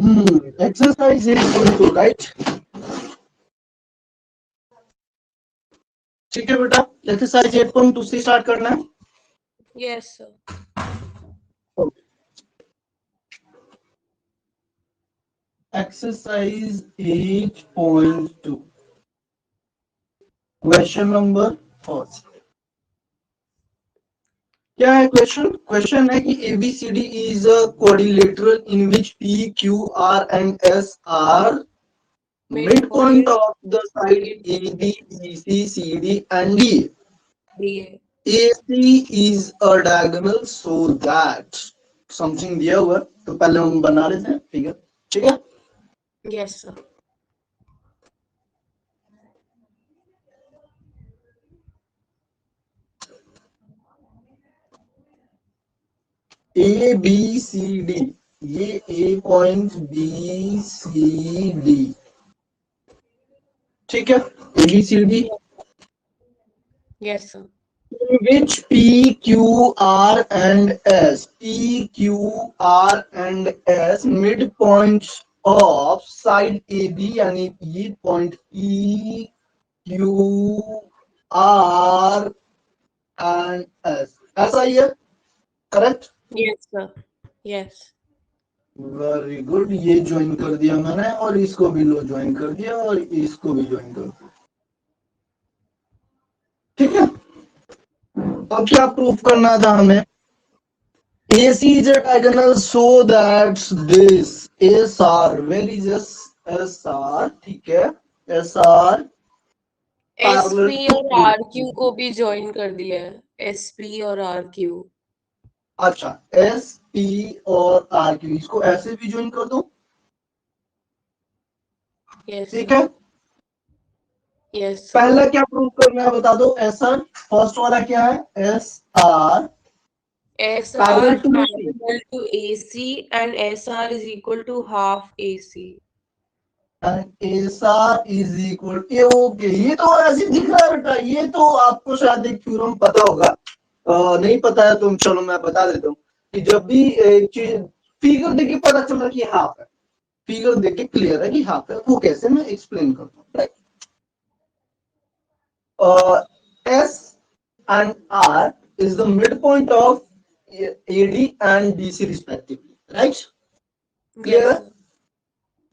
Exercise 8.2 right. ठीक है बेटा, एक्सरसाइज 8.2 से स्टार्ट करना है। Yes sir. Exercise 8.2 question number first. क्या है क्वेश्चन? क्वेश्चन है कि ABCD is a quadrilateral in which P, Q, R and S are midpoint of the side AB, BC, CD and D. AC is a diagonal so that something दिया हुआ, तो पहले हम बना लेते हैं फिगर। ठीक है, यस सर। ABCD, ये A पॉइंट BCD, ठीक है, ABCD yes sir. which P, Q, R and S, P, Q, R and S midpoints of side AB यानी ये point P, Q, R and S, ऐसा ही है, correct? Yes sir. Yes. Very good, ये join कर दिया मैंने और इसको भी लो ज्वाइन कर दिया और इसको भी ज्वाइन कर दिया। ठीक है, अब क्या प्रूफ करना था हमें? AC is a diagonal so that this SR, where is SR? ठीक है, SR parallel SP to और RQ को भी ज्वाइन कर दिया है। SP और RQ। अच्छा, SP और RQ, इसको ऐसे भी ज्वाइन कर दो। यस ठीक है, यस। पहला क्या प्रूफ करना है बता दो। SR फर्स्ट वाला क्या है? SR SR parallel to parallel to AC and SR is equal to half AC. SR is equal, ये ओके, ये तो ऐसे दिख रहा है बेटा, ये तो आपको शायद एक थ्योरम पता होगा, नहीं पता है तो चलो मैं बता देता हूँ कि जब भी एक चीज फिगर देख के पता चल रहा है कि हाफ है, फिगर देख के क्लियर है कि हाफ है, वो कैसे मैं एक्सप्लेन करता हूँ, right? S and R is the midpoint of AD and BC respectively, right? Clear है,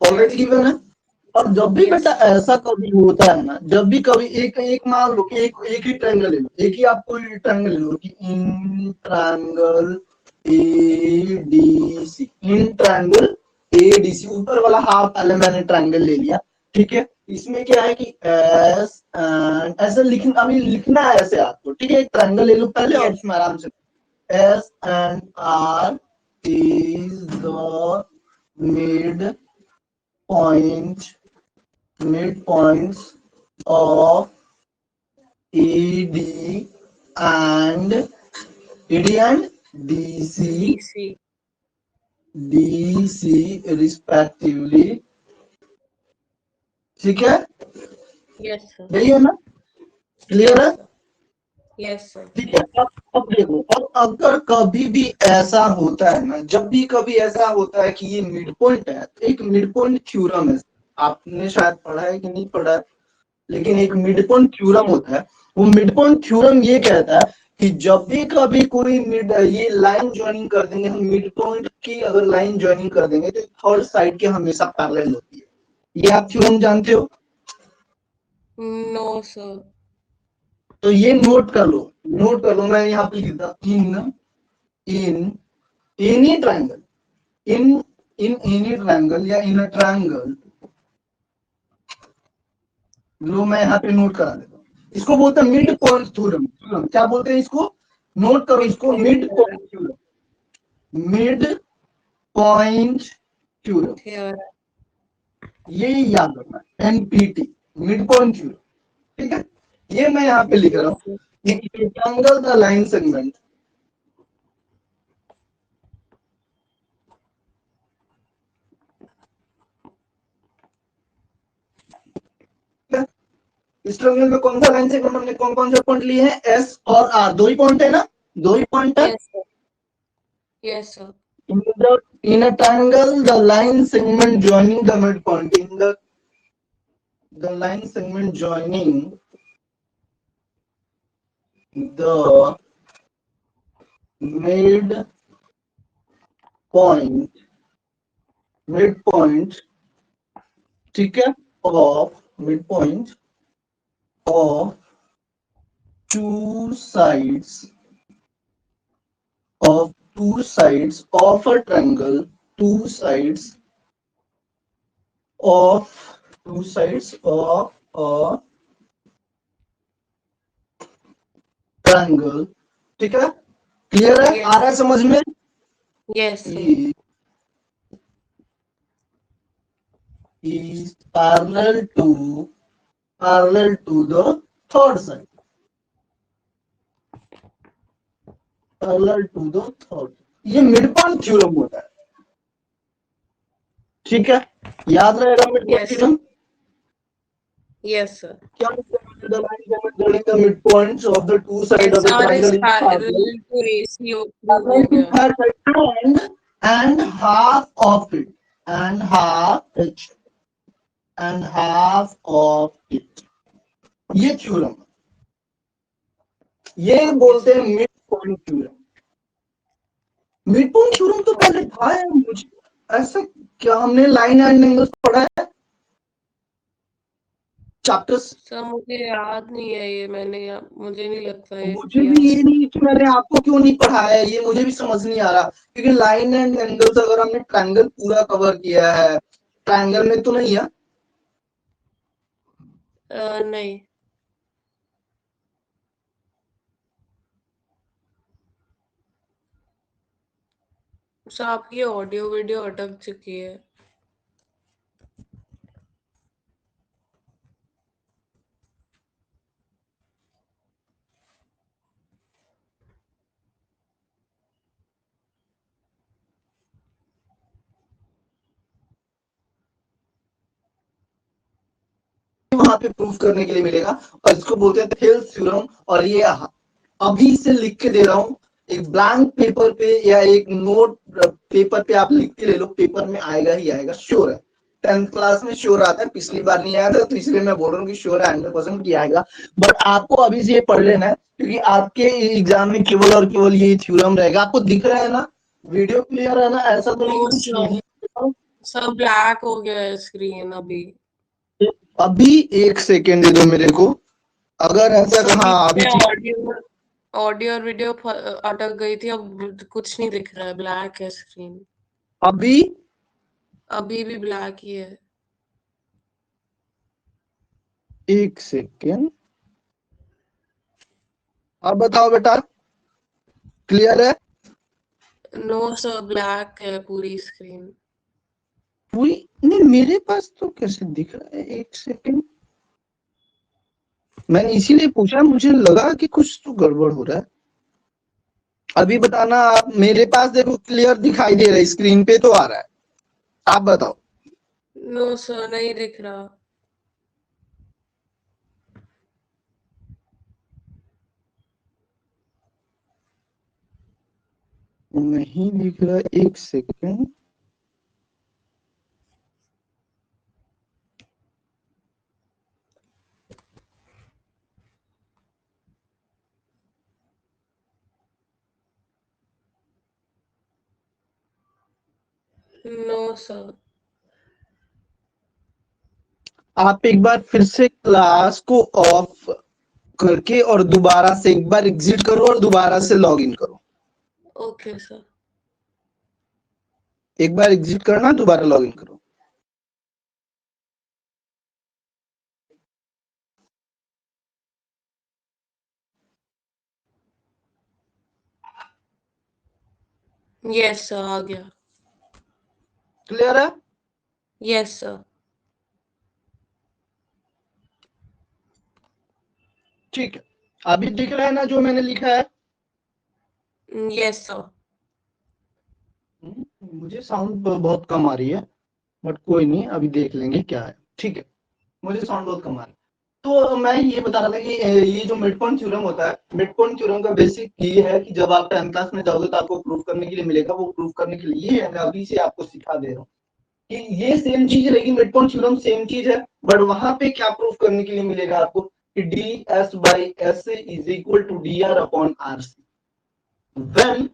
ऑलरेडी गिवन है। और जब भी बेटा ऐसा कभी होता है ना, जब भी कभी एक एक मान लो कि एक ही ट्रायंगल ले लो, एक ही आपको ट्रायंगल ले लो कि in triangle ADC, in triangle ADC, ऊपर वाला हाफ पहले मैंने ट्रायंगल ले लिया, ठीक है। इसमें क्या है कि एस एंड ऐसे लिखना, अभी लिखना है ऐसे आपको, ठीक है। एक ट्रायंगल ले लो पहले और उसमें आराम से S and R is the midpoints of AD and DC respectively, ठीक है। Yes sir. यही है ना, क्लियर है? Yes sir. ठीक है, अब देखो, अब अगर कभी भी ऐसा होता है ना, जब भी कभी ऐसा होता है कि ये मिड पॉइंट है, एक मिड पॉइंट थ्योरम है, आपने शायद पढ़ा है कि नहीं पढ़ा है, लेकिन एक मिड पॉइंट थ्योरम होता है। वो मिड पॉइंट थ्योरम ये कहता है कि जब भी कभी कोई मिड, ये लाइन ज्वाइनिंग कर देंगे हम, मिड पॉइंट की अगर लाइन ज्वाइनिंग कर देंगे तो थर्ड साइड के हमेशा पैरेलल होती है। ये आप थ्योरम जानते हो? No sir. तो ये नोट कर लो, नोट कर लो, मैं यहाँ पे लिखता in any triangle, in any triangle या इन अ ट्रायंगल, लो मैं यहाँ पे नोट करा देता हूँ। इसको बोलते हैं मिड पॉइंट थ्योरम। क्या बोलते हैं इसको? नोट करो इसको, mid point theorem, mid point theorem, ये याद रखना, NPT, मिड पॉइंट थ्योरम, ठीक है। ये मैं यहाँ पे लिख रहा हूँ, ट्रायंगल द लाइन सेगमेंट, इस ट्रायंगल में कौन सा लाइन सेगमेंट, हमने कौन कौन से पॉइंट लिए हैं? S और R, दो ही पॉइंट है ना, दो ही पॉइंट है। Yes sir. In the In a triangle, the line segment joining the midpoint. In the line segment joining the midpoint, ठीक है, of midpoint of two sides of a triangle, two sides of a triangle, ठीक है, clear है? Yes. आ रहा है समझ में? Yes, sir. Is parallel to the third side, parallel to the third. ये मिड पॉइंट थ्योरम होता है, ठीक है, याद रहेगा mid point Yes. Theorem Yes, sir. क्या होता है? The line segment joining the midpoints of the two sides of the SR is triangle is parallel to AC prove हो parallel to गया. third side and half of it, and half of it. ये theorem, ये बोलते हैं mid point theorem. Mid point theorem तो पहले था है, मुझे ऐसा क्या हमने लाइन एंड एंगल्स पढ़ा है चैप्टर्स? सर मुझे याद नहीं है ये, मुझे नहीं लगता है. मुझे भी ये नहीं कि मैंने आपको क्यों नहीं पढ़ाया, ये मुझे भी समझ नहीं आ रहा, क्योंकि लाइन एंड एंगल्स अगर हमने ट्रायंगल पूरा कवर किया है, ट्रायंगल में तो नहीं है. नहीं. सर आपकी ऑडियो वीडियो अटक चुकी है. वहां पे प्रूफ करने के लिए मिलेगा, और इसको बोलते हैं थेल्स थ्योरम. और ये अभी से लिख के दे रहा हूँ, एक ब्लैंक पेपर पे या एक नोट पेपर पे आप लिख के ले लो, पेपर में आएगा ही आएगा, श्योर है. 10th क्लास में श्योर आता है, पिछली बार नहीं आया था, तो इसलिए मैं बोल रहा हूँ कि श्योर है 100% कि आएगा. बट आपको अभी से ये पढ़ लेना है, क्योंकि आपके एग्जाम में केवल और केवल ये थ्योरम रहेगा. आपको दिख रहा है ना, वीडियो क्लियर है ना, ऐसा तो नहीं कुछ नहीं. सब ब्लैक हो गया है स्क्रीन अभी. अभी एक सेकेंड दे दो मेरे को, अगर ऐसा कहा अभी ऑडियो और वीडियो अटक गई थी, अब कुछ नहीं दिख रहा है, ब्लैक है स्क्रीन. अभी भी ब्लैक ही है. एक सेकेंड, अब बताओ बेटा, क्लियर है? नो सर, ब्लैक है पूरी स्क्रीन. पूरी नहीं, मेरे पास तो कैसे दिख रहा है, एक सेकेंड. मैंने इसीलिए पूछा, मुझे लगा कि कुछ तो गड़बड़ हो रहा है. अभी बताना आप, मेरे पास देखो क्लियर दिखाई दे रहा है, स्क्रीन पे तो आ रहा है, आप बताओ. नो सर, नहीं दिख रहा. नहीं दिख रहा, एक सेकेंड. No sir. आप एक बार फिर से क्लास को ऑफ करके और दोबारा से एक बार एग्जिट करो और दोबारा से लॉग इन करो. Okay sir. एक बार एग्जिट करना, दोबारा लॉग इन करो. यस सर, आ गया. क्लियर है? Yes sir. ठीक है, अभी दिख रहा है ना जो मैंने लिखा है? Yes sir. मुझे साउंड बहुत कम आ रही है, बट कोई नहीं, अभी देख लेंगे क्या है. ठीक है, मुझे साउंड बहुत कम आ रही है. तो मैं ये बता रहा था कि ये जो मिड पॉइंट थ्योरम होता है, मिड पॉइंट थ्योरम का बेसिक ये है कि जब आप 10th क्लास में जाओगे तो आपको प्रूव करने के लिए मिलेगा, वो प्रूव करने के लिए है, मैं अभी से आपको सिखा दे रहा हूँ कि ये सेम चीज है, लेकिन मिड पॉइंट थ्योरम सेम चीज है, बट वहां पे क्या प्रूव करने के लिए मिलेगा आपको कि D S by S is equal to D R upon R C. When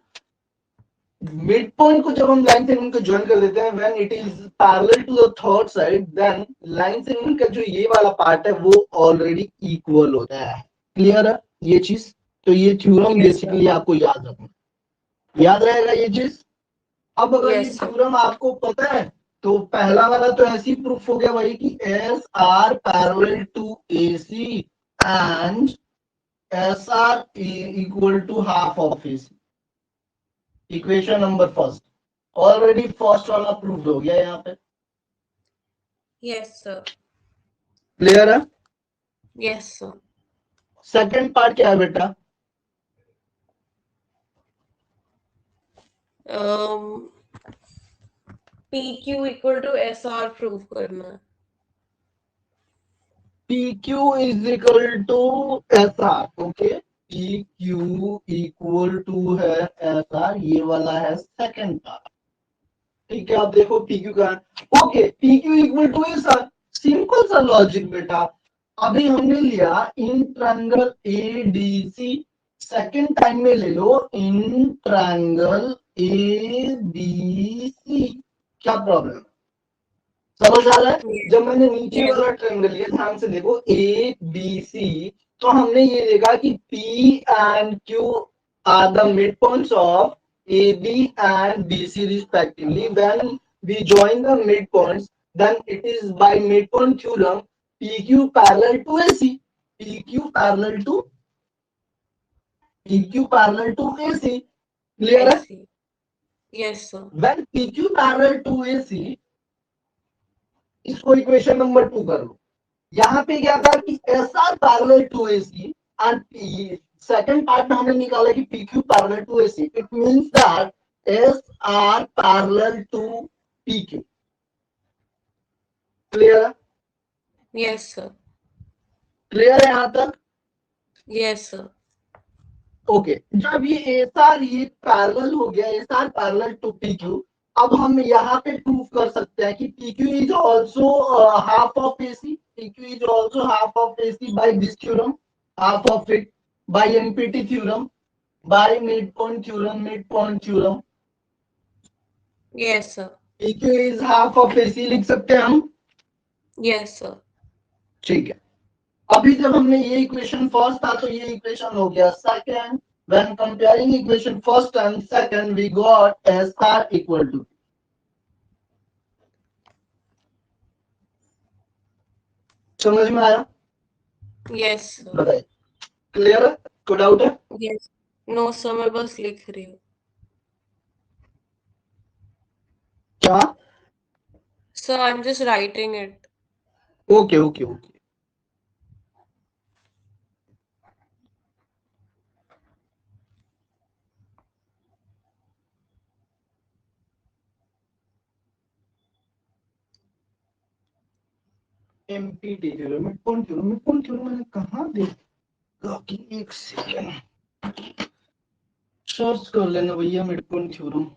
mid point को जब हम लाइन सेगमेंट को ज्वाइन कर देते हैं, when it is parallel to the third side, then line segment का जो ये वाला पार्ट है वो ऑलरेडी इक्वल होता है। क्लियर है ये चीज? तो ये थ्योरम Yes, sir. बेसिकली आपको याद रखना, याद रहेगा ये चीज। अब अगर ये Yes, sir. थ्योरम आपको पता है तो पहला वाला तो ऐसे ही प्रूफ हो गया भाई कि S R parallel to A C and S R equal to half of A C. Equation number first, already first वाला प्रूव हो गया यहाँ पे। Yes, sir. क्लियर है? Yes, sir. सेकंड पार्ट क्या है बेटा? Um, PQ equal to SR prove करना है. PQ is equal to S R. Okay, PQ equal to है एस आर, ये वाला है सेकंड पार्ट। ठीक है, आप देखो PQ का, okay PQ equal to S R, simple सा लॉजिक बेटा। अभी हमने लिया in triangle A D C, second time में ले लो इन ट्रायंगल ए बी सी, क्या प्रॉब्लम? समझ आ रहा है? जब मैंने नीचे Yes. वाला ट्रायंगल लिया, ध्यान से देखो ए बी सी, तो हमने ये देखा कि P and Q are the mid points of A B and B C respectively. When we join the mid points, then it is by midpoint theorem PQ parallel to AC. PQ parallel to PQ parallel to AC. Clear है? AC. Yes, sir. When PQ parallel to AC, इसको equation number 2 कर लो। यहाँ पे क्या था कि S R parallel to AC and second part में हमने निकाला कि P Q parallel to AC. It means that S R parallel to P Q. Clear है? Yes, sir. क्लियर है यहां तक? Yes, sir. ओके, जब ये एस आर ये पैरेलल हो गया, S R parallel to P Q, अब हम यहाँ पे प्रूव कर सकते हैं कि P Q is also half of AC. P Q is also half of AC by this theorem, half of it by NPT theorem, by midpoint theorem, midpoint theorem। Yes, sir. PQ is half of AC लिख सकते हैं हम। Yes, sir. ठीक है, अभी जब हमने ये इक्वेशन फर्स्ट था तो ये इक्वेशन हो गया second. when comparing equation first and second we got SR equal to, समझ में आया? Yes, sir. बताइए, क्लियर है? कोई डाउट है? Yes. No, sir. मैं बस लिख रही हूँ. क्या? Sir, I'm just writing it. Okay okay okay. Empty theorem, midpoint theorem, midpoint theorem मैंने कहाँ देखा कि, एक सेकंड सर्च कर लेना भैया midpoint theorem.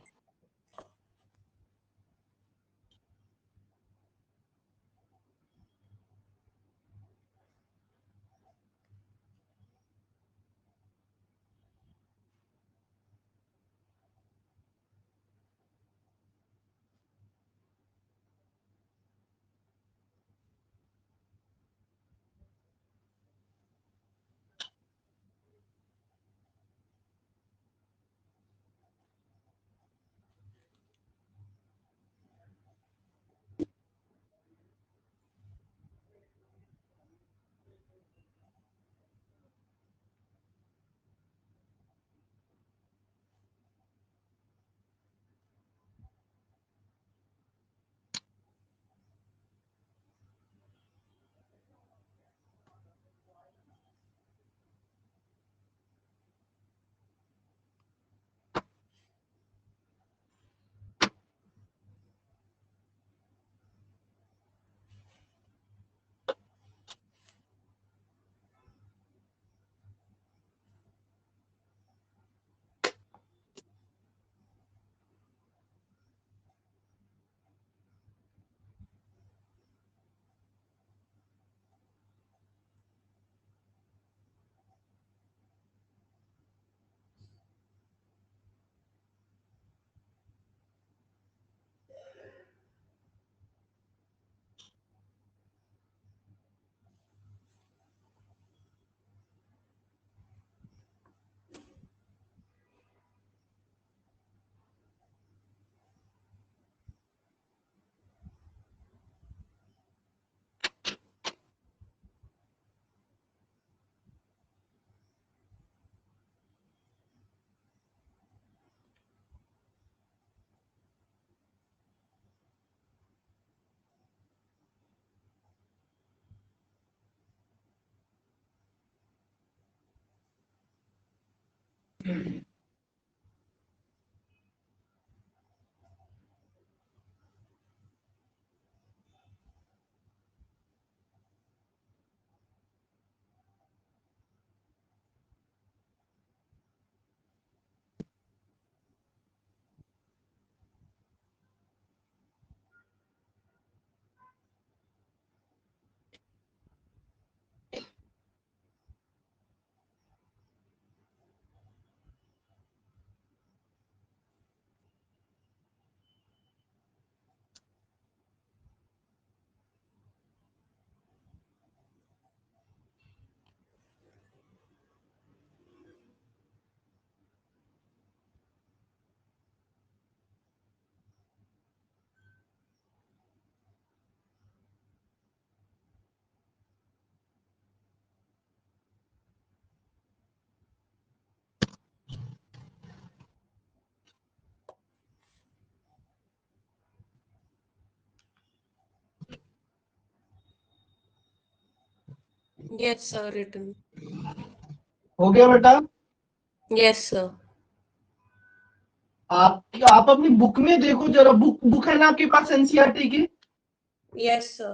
Yes, sir, written. हो गया बेटा? Yes, sir. आप अपनी बुक में देखो जरा, बुक है ना आपके पास एनसीईआरटी की? Yes, sir.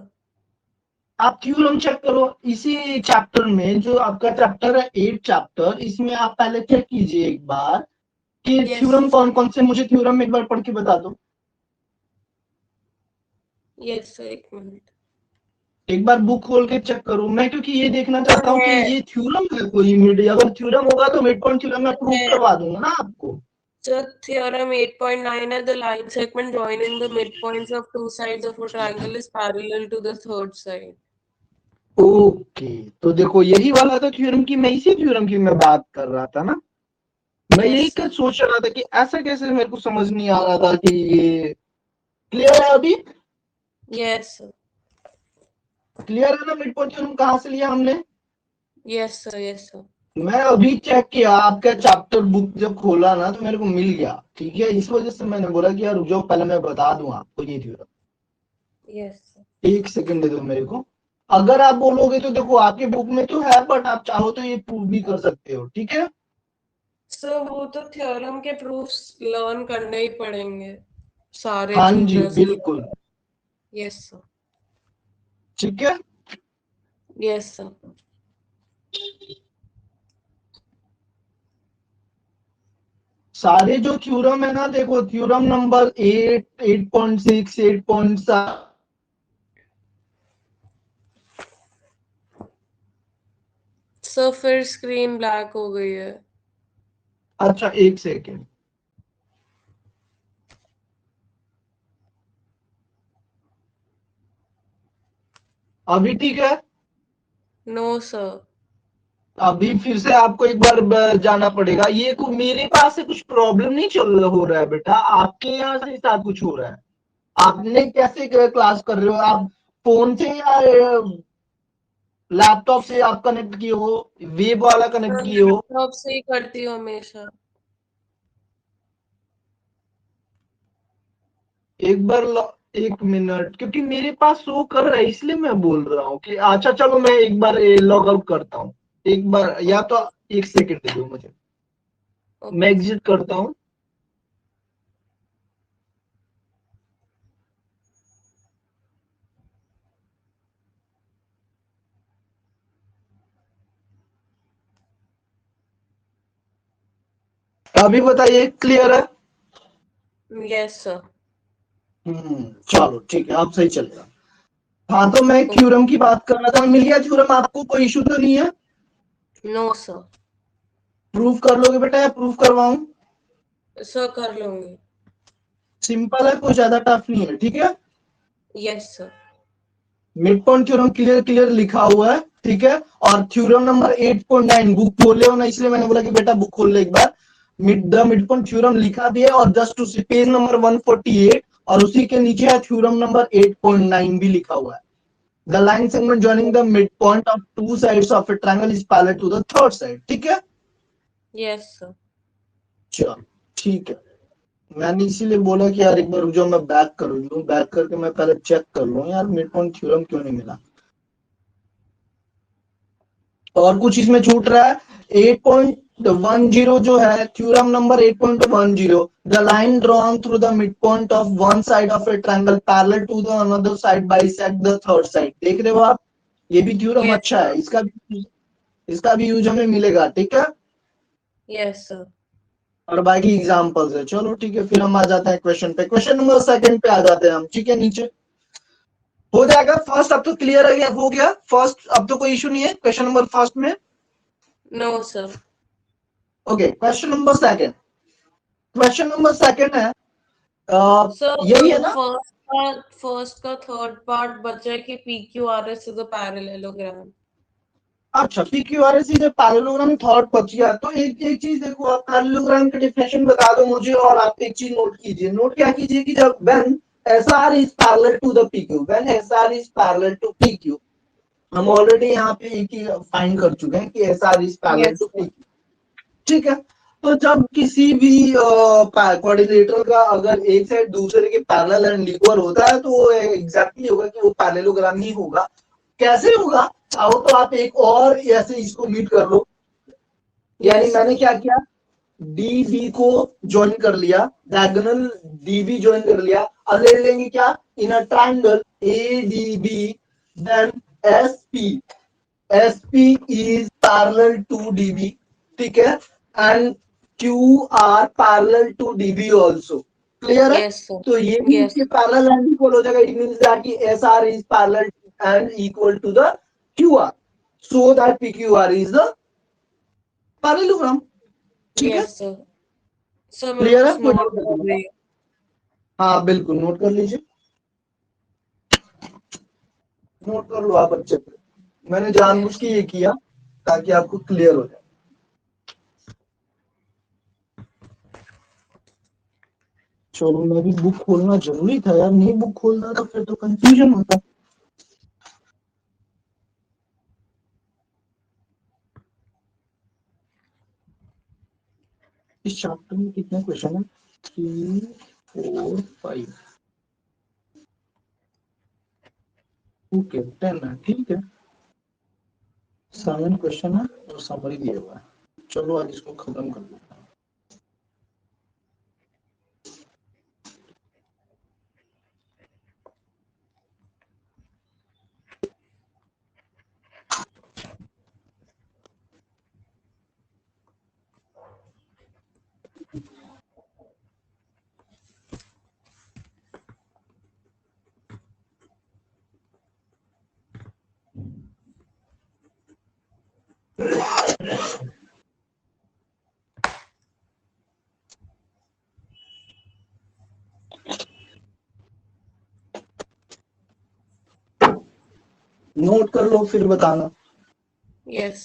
आप थ्योरम चेक करो इसी चैप्टर में, जो आपका चैप्टर है 8 चैप्टर, इसमें आप पहले चेक कीजिए एक बार कि Yes. थ्योरम कौन कौन से, मुझे थ्योरम एक बार पढ़ के बता दो। Yes, sir, एक मिनट। एक बार बुक खोल के चेक करो, मैं क्योंकि ये देखना चाहता हूँ कि है। ये थ्योरम है कोई मिड, अगर थ्योरम होगा तो मिड पॉइंट थ्योरम मैं प्रूव है। करवा दूंगा ना आपको। So theorem 8.9 है, the line segment joining the midpoints of two sides of a triangle is parallel to the third side. Okay, तो देखो यही वाला था थ्योरम की, मैं इसी थ्योरम की मैं बात कर रहा था ना। मैं Yes, यही sir. सोच रहा था कि ऐसा कैसे, मेरे को समझ नहीं आ रहा था कि ये क्लियर है अभी। Yes, sir. क्लियर है ना मिड पॉइंट थ्योरम कहाँ से लिया हमने? Yes, sir. Yes, sir. मैं अभी चेक किया आपका चैप्टर बुक, जब खोला ना तो मेरे को मिल गया, ठीक है, इस वजह से मैंने बोला कि यार रुक जाओ, पहले मैं बता दूं आपको ये थ्योरम। Yes, sir. एक सेकंड दे दो मेरे को। अगर आप बोलोगे तो देखो आपके बुक में तो है, बट आप चाहो तो ये प्रूव भी कर सकते हो, ठीक है। So वो तो थ्योरम के प्रूफ्स लर्न करने ही पड़ेंगे सारे हाँ जी चीजें। बिल्कुल, Yes, sir. ठीक है। Yes, sir. सारे जो थ्योरम है ना, देखो थ्योरम नंबर 8, 8.6, 8.7। So फिर स्क्रीन ब्लैक हो गई है। अच्छा एक सेकेंड, अभी ठीक है? No sir. अभी फिर से आपको एक बार जाना पड़ेगा, ये मेरे पास से कुछ प्रॉब्लम नहीं चल हो रहा है बेटा, आपके यहाँ से साथ कुछ हो रहा है। आपने कैसे क्लास कर रहे हो आप? फोन से या लैपटॉप से आप कनेक्ट किए हो, वेब वाला कनेक्ट किए हो? लैपटॉप से ही करती हूँ हमेशा। एक बार एक मिनट, क्योंकि मेरे पास शो कर रहा है इसलिए मैं बोल रहा हूँ कि अच्छा चलो मैं एक बार लॉग आउट करता हूँ, एक बार, या तो एक सेकंड दे दो मुझे, मैं ओके। एग्जिट करता हूँ। अभी बताइए क्लियर है? Yes sir. चलो ठीक है, अब सही चलेगा। हाँ तो मैं थ्योरम की बात कर रहा था, मिल गया थ्योरम आपको, कोई इशू तो नहीं है? No sir. प्रूफ कर लोगे बेटा या प्रूफ करवाऊं? सर कर लूंगी। सिंपल है, कोई ज्यादा टफ नहीं है, ठीक है। Yes sir. Mid point theorem clear clear लिखा हुआ है, ठीक है। और थ्योरम नंबर 8.9 बुक खोले हो ना, इसलिए मैंने बोला कि बेटा बुक खोल ले एक बार। मिड पॉइंट थ्योरम लिखा भी है, और जस्ट उसी पेज नंबर 148 और उसी के नीचे है थ्योरम नंबर 8.9 भी लिखा हुआ है। The line segment joining the mid point of two sides of a triangle is parallel to the third side, ठीक है। Yes sir. चलो ठीक है, मैंने इसीलिए बोला कि यार एक बार रुक जाओ, मैं बैक कर लूं, बैक करके मैं पहले चेक कर लूं यार मिड पॉइंट थ्योरम क्यों नहीं मिला। और कुछ इसमें छूट रहा है? तो 10 जो है theorem number 8.10, the line drawn through the mid point of one side of a triangle parallel to the another side bisect the third side. देख रहे हो आप, ये भी थ्योरम Yes, अच्छा है, इसका भी यूज हमें मिलेगा, ठीक है। yes, sir. और बाकी एग्जांपल्स है। चलो ठीक है, फिर हम आ जाते हैं क्वेश्चन पे। क्वेश्चन नंबर सेकंड पे आ जाते हैं हम, ठीक है। नीचे हो जाएगा। फर्स्ट अब तो क्लियर हो गया फर्स्ट, अब तो कोई इशू नहीं है क्वेश्चन नंबर फर्स्ट में। No, sir. Okay, question number second. Question number second है So, यही है ना। first का third part बचा है कि PQRS is a parallelogram. अच्छा, PQRS इज पैरेललोग्राम, थर्ड बच गया। तो एक चीज देखो, आप पैरेललोग्राम का डेफिनेशन बता दो मुझे, और आप एक चीज नोट कीजिए। नोट क्या कीजिए कि जब when SR is parallel to the PQ, when SR is parallel to PQ, हम ऑलरेडी यहाँ पे एक ही फाइंड कर चुके हैं कि SR is parallel Yes, to sir. PQ, ठीक है। तो जब किसी भी क्वाड्रिलेटरल का अगर एक साइड दूसरे के पैरेलल एंड इक्वल होता है, तो वो एग्जैक्टली होगा कि वो पैरेललोग्राम ही होगा। कैसे होगा, चाहो तो आप एक और ऐसे इसको मीट कर लो। यानी Yes, मैंने sir. क्या किया, डी बी को ज्वाइन कर लिया, डायगोनल डी बी ज्वाइन कर लिया। अब ले लेंगे क्या, in a triangle A D B, then S P, SP is parallel to DB, ठीक है, and QR parallel to DB also, clear है। Yes, sir. तो ये भी Yes. इसके पैरेलल एंड इक्वल हो जाएगा। इट मींस दैट कि SR is parallel and equal to the QR, so that PQR is the parallelogram, ठीक है। Yes, sir. So, मैं क्लियर है, बस कोई note डाउट कर नहीं। रही हूँ. हाँ बिल्कुल, नोट कर लीजिए, नोट कर लो आप अच्छे से। मैंने जानबूझ के ये किया ताकि आपको क्लियर हो जाए। चलो, मैं भी बुक खोलना जरूरी था यार, नहीं बुक खोलता तो फिर तो कंफ्यूजन होता। इस चैप्टर में कितने क्वेश्चन है, 3 4 5, ओके 10 है, ठीक है। 7 क्वेश्चन है और समरी दिया हुआ है। चलो आज इसको खत्म कर लेते हैं। नोट कर लो फिर बताना। Yes.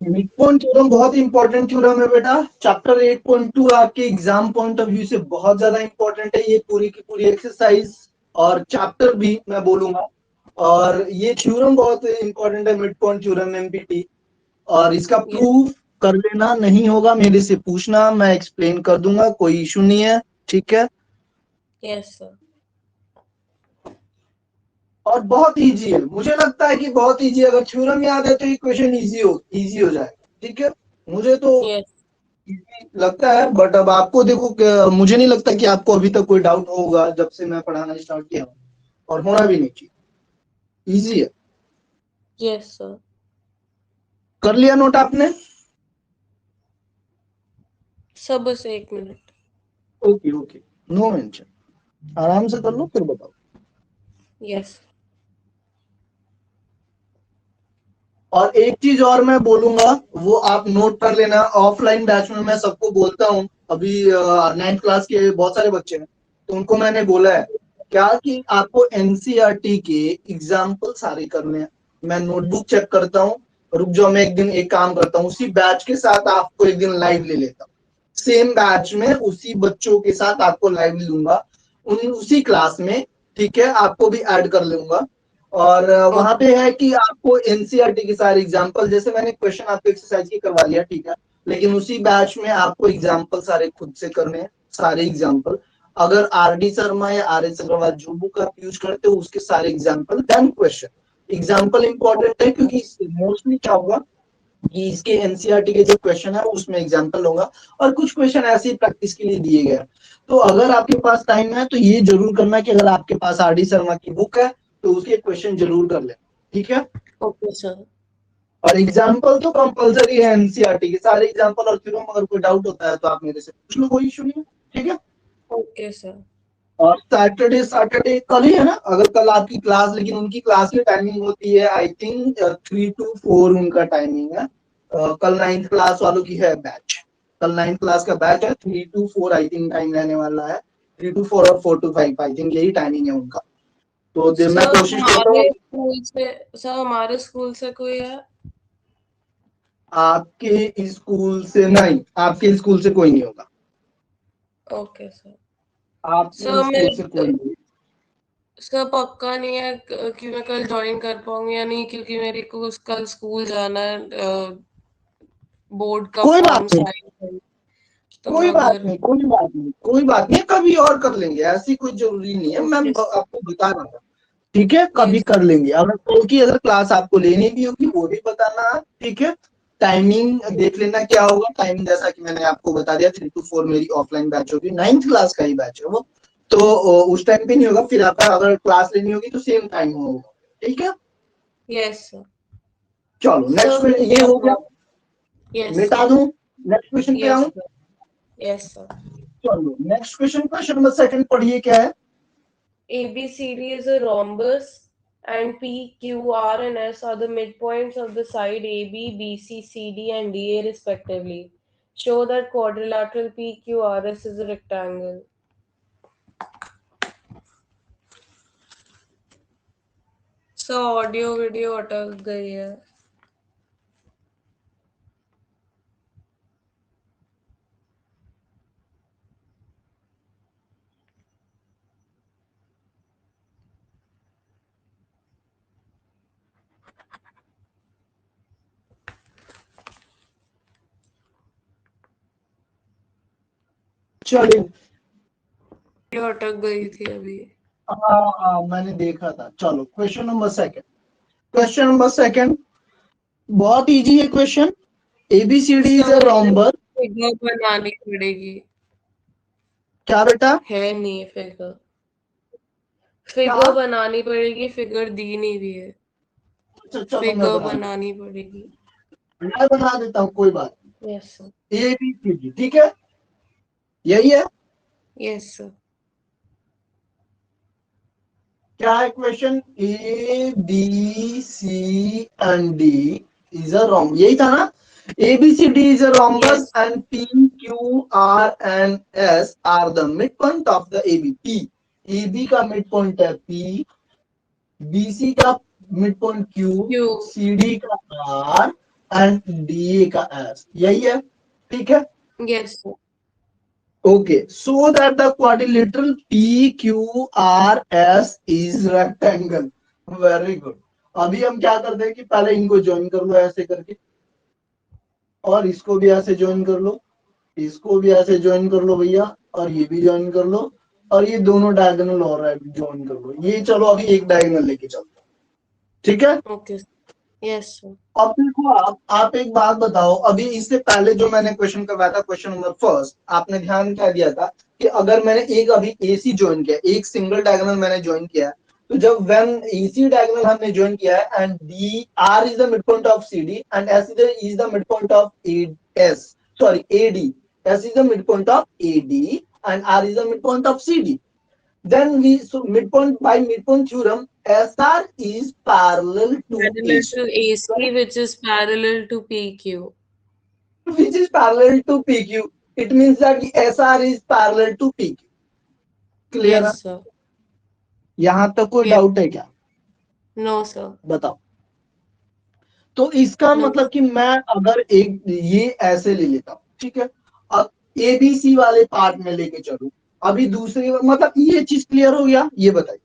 मिड पॉइंट थ्योरम बहुत इंपॉर्टेंट थ्योरम है बेटा। चैप्टर 8.2 आपके एग्जाम पॉइंट ऑफ व्यू से बहुत ज्यादा इंपॉर्टेंट है। ये पूरी की पूरी एक्सरसाइज और चैप्टर भी मैं बोलूंगा। और ये थ्योरम बहुत इंपॉर्टेंट है, मिड पॉइंट थ्योरम MPT। और इसका Yes. प्रूफ कर लेना, नहीं होगा मेरे से पूछना, मैं एक्सप्लेन कर दूंगा, कोई इशू नहीं है, ठीक है। Yes, sir. और बहुत इजी है, मुझे लगता है कि बहुत इजी। अगर थ्योरम याद है तो ये क्वेश्चन इजी हो जाएगा, ठीक है। मुझे तो Yes. easy लगता है, बट अब आपको देखो, मुझे नहीं लगता कि आपको अभी तक कोई डाउट होगा जब से मैं पढ़ाना स्टार्ट किया हूँ, और होना भी नहीं चाहिए। इजी है। Yes, sir. कर लिया नोट आपने? सब बस 1 minute. Okay okay, no mention, आराम से कर लो फिर बताओ। Yes. और एक चीज और मैं बोलूंगा, वो आप नोट कर लेना। ऑफलाइन बैच में मैं सबको बोलता हूँ, अभी 9th क्लास के बहुत सारे बच्चे हैं, तो उनको मैंने बोला है क्या कि आपको NCERT के एग्जाम्पल सारे करने हैं। मैं नोटबुक चेक करता हूँ, रुक जाओ, मैं एक दिन एक काम करता हूँ, उसी बैच के साथ आपको एक दिन लाइव ले लेता हूँ, सेम बैच में उसी बच्चों के साथ आपको लाइव लूंगा, उसी क्लास में, ठीक है, आपको भी ऐड कर लूंगा। और वहां पे है कि आपको एनसीईआरटी के सारे एग्जाम्पल, जैसे मैंने क्वेश्चन आपको एक्सरसाइज की करवा लिया, ठीक है, लेकिन उसी बैच में आपको एग्जाम्पल सारे खुद से करने हैं, सारे एग्जाम्पल। अगर आरडी शर्मा या आर एस अग्रवाल जो बुक आप यूज करते हो उसके सारे example, then question. Example important है क्योंकि मोस्टली क्या होगा कि इसके एनसीईआरटी के जो क्वेश्चन है उसमें एग्जाम्पल होगा, और कुछ क्वेश्चन ऐसे ही प्रैक्टिस के लिए दिए गए। तो अगर आपके पास टाइम है तो ये जरूर करना कि अगर आपके पास आर डी शर्मा की बुक है तो उसके क्वेश्चन जरूर कर ले, ठीक है। Okay sir. और एग्जाम्पल तो कंपलसरी है एनसीईआरटी के सारे एग्जाम्पल, और फिर अगर कोई डाउट होता है तो आप मेरे से पूछ लो, कोई इशू नहीं है, ठीक है। Okay sir. और सैटरडे सैटरडे कल ही है ना, अगर कल आपकी क्लास, लेकिन उनकी क्लास की टाइमिंग होती है आई थिंक 3 to 4 उनका टाइमिंग है। कल 9th क्लास वालों की है बैच, कल 9th क्लास का बैच है, 3 to 4 आई थिंक टाइम रहने वाला है, 3 to 4 और 4 to 5 आई थिंक यही टाइमिंग है उनका। तो मैं सर कोशिश करता हूँ। हमारे स्कूल से कोई है? आपके स्कूल से नहीं, आपके स्कूल से कोई नहीं होगा, ओके सर। आपके सर स्कूल से कोई मैं नहीं। सर पक्का नहीं है कि मैं कल ज्वाइन कर पाऊंगी या नहीं, क्योंकि मेरे को कल स्कूल जाना है, बोर्ड का कोई फॉर्म बात नहीं, साइन करना। तो कोई बात अगर नहीं, कोई बात नहीं, कोई बात नहीं, कभी और कर लेंगे, ऐसी कोई जरूरी नहीं है, मैं ओके आपको बता रहा हूँ, ठीक है, कभी यस कर लेंगे। अगर कल की अगर क्लास आपको लेनी भी होगी वो भी बताना, ठीक है। टाइमिंग देख लेना क्या होगा, टाइमिंग जैसा कि मैंने आपको बता दिया, 3 to 4 मेरी ऑफलाइन बैच होगी, 9th क्लास का ही बैच है वो, तो उस टाइम पे नहीं होगा, फिर आपका अगर क्लास लेनी होगी तो सेम टाइम होगा, ठीक है। Yes sir. चलो नेक्स्ट सर ये हो गया, यस मिटा दूं, नेक्स्ट क्वेश्चन पे यस आऊं। सर। Yes sir. चलो next question, question number second पढ़िए क्या है। ABCD is a rhombus, and P, Q, R, and S are the midpoints of the side AB, BC, CD, and DA respectively. Show that quadrilateral PQRS is a rectangle. So audio video अटक गई है। चलिए, video अटक गई थी अभी। हाँ मैंने देखा था। चलो question number second, question number second बहुत इजी है क्वेश्चन। एबीसीडी इज सब अ मुझे रोम्बस। फिगर बनानी पड़ेगी। क्या बेटा? है नहीं फिगर। क्या? फिगर बनानी पड़ेगी, फिगर दी नहीं भी है। चलो मैं फिगर बना देता बनानी पड़ेगी। हूँ, मैं बना देता हूँ, कोई बात यस सर। नहीं। एबीसीडी ठीक है, यही है। Yes sir. क्या है question? A B C and D is a rhombus, यही था ना। ABCD is a rhombus yes and PQR and S are the midpoint of the AB. P, AB का midpoint है P, BC का midpoint Q, Q. CD का R and DA का S, यही है, ठीक है। Yes sir. Okay, so that the quadrilateral PQRS is rectangle. Very good. अभी हम क्या करते हैं कि पहले इनको ज्वाइन कर लो ऐसे करके, और इसको भी ऐसे ज्वाइन कर लो, इसको भी ऐसे ज्वाइन कर लो भैया, और ये भी ज्वाइन कर लो, और ये दोनों डायगोनल और ज्वाइन कर लो। ये चलो अभी एक डायगोनल लेके चलो, ठीक है। ओके। Yes sir. अब देखो, आप एक बात बताओ, अभी इससे पहले जो मैंने क्वेश्चन करवाया था, क्वेश्चन नंबर फर्स्ट, आपने ध्यान क्या दिया था कि अगर मैंने एक अभी एसी ज्वाइन किया, एक सिंगल डायगोनल मैंने ज्वाइन किया, तो जब व्हेन एसी डायगोनल हमने ज्वाइन किया है and D R is the mid point of CD and S is the mid point of S, sorry AD, S is the mid point of AD and R is the mid point of CD, then we, so midpoint, by midpoint theorem, SR is parallel to Parallel AC, to AC, which is parallel to PQ. which is parallel to PQ. It means that SR is parallel to PQ. Clear है? Yes, sir. यहां तक कोई Yes. Doubt है क्या? No, sir. बताओ। तो इसका No. मतलब कि मैं अगर एक ये ऐसे ले लेता हूँ, ठीक है, अब एबीसी वाले पार्ट में लेके चलूं, अभी दूसरी मतलब ये चीज क्लियर हो गया, ये बताइए।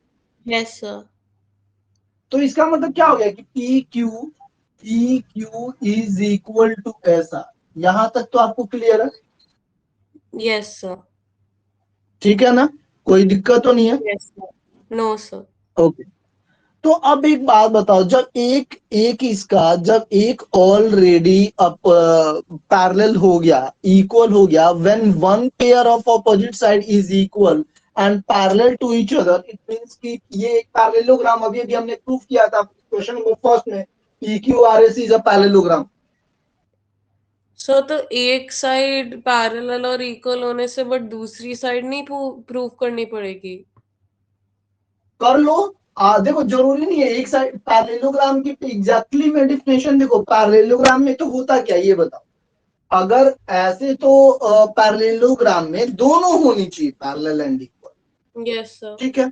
Yes, sir. तो इसका मतलब क्या हो गया कि P Q is equal to ऐसा, यहां तक तो आपको क्लियर है? Yes, sir. ठीक है ना, कोई दिक्कत तो नहीं है? Yes, sir. No, sir. Okay. तो अब एक बात बताओ, जब एक एक इसका जब एक ऑलरेडी अब पैरेलल हो गया, इक्वल हो गया, when one pair of opposite side is equal and parallel to each other, it means कि ये एक पैरेललोग्राम, अभी अभी हमने प्रूफ किया था क्वेश्चन नंबर फर्स्ट में, P Q R S is a parallelogram. So तो एक साइड पैरेलल और इक्वल होने से बट दूसरी साइड नहीं प्रूव करनी पड़ेगी? कर लो। देखो जरूरी नहीं है एक साइड पैरेललोग्राम की एग्जैक्टली में डेफिनेशन देखो, पैरेललोग्राम में तो होता क्या ये बताओ। अगर ऐसे तो पैरेललोग्राम में दोनों होनी चाहिए, parallel and equal. Yes sir. ठीक है,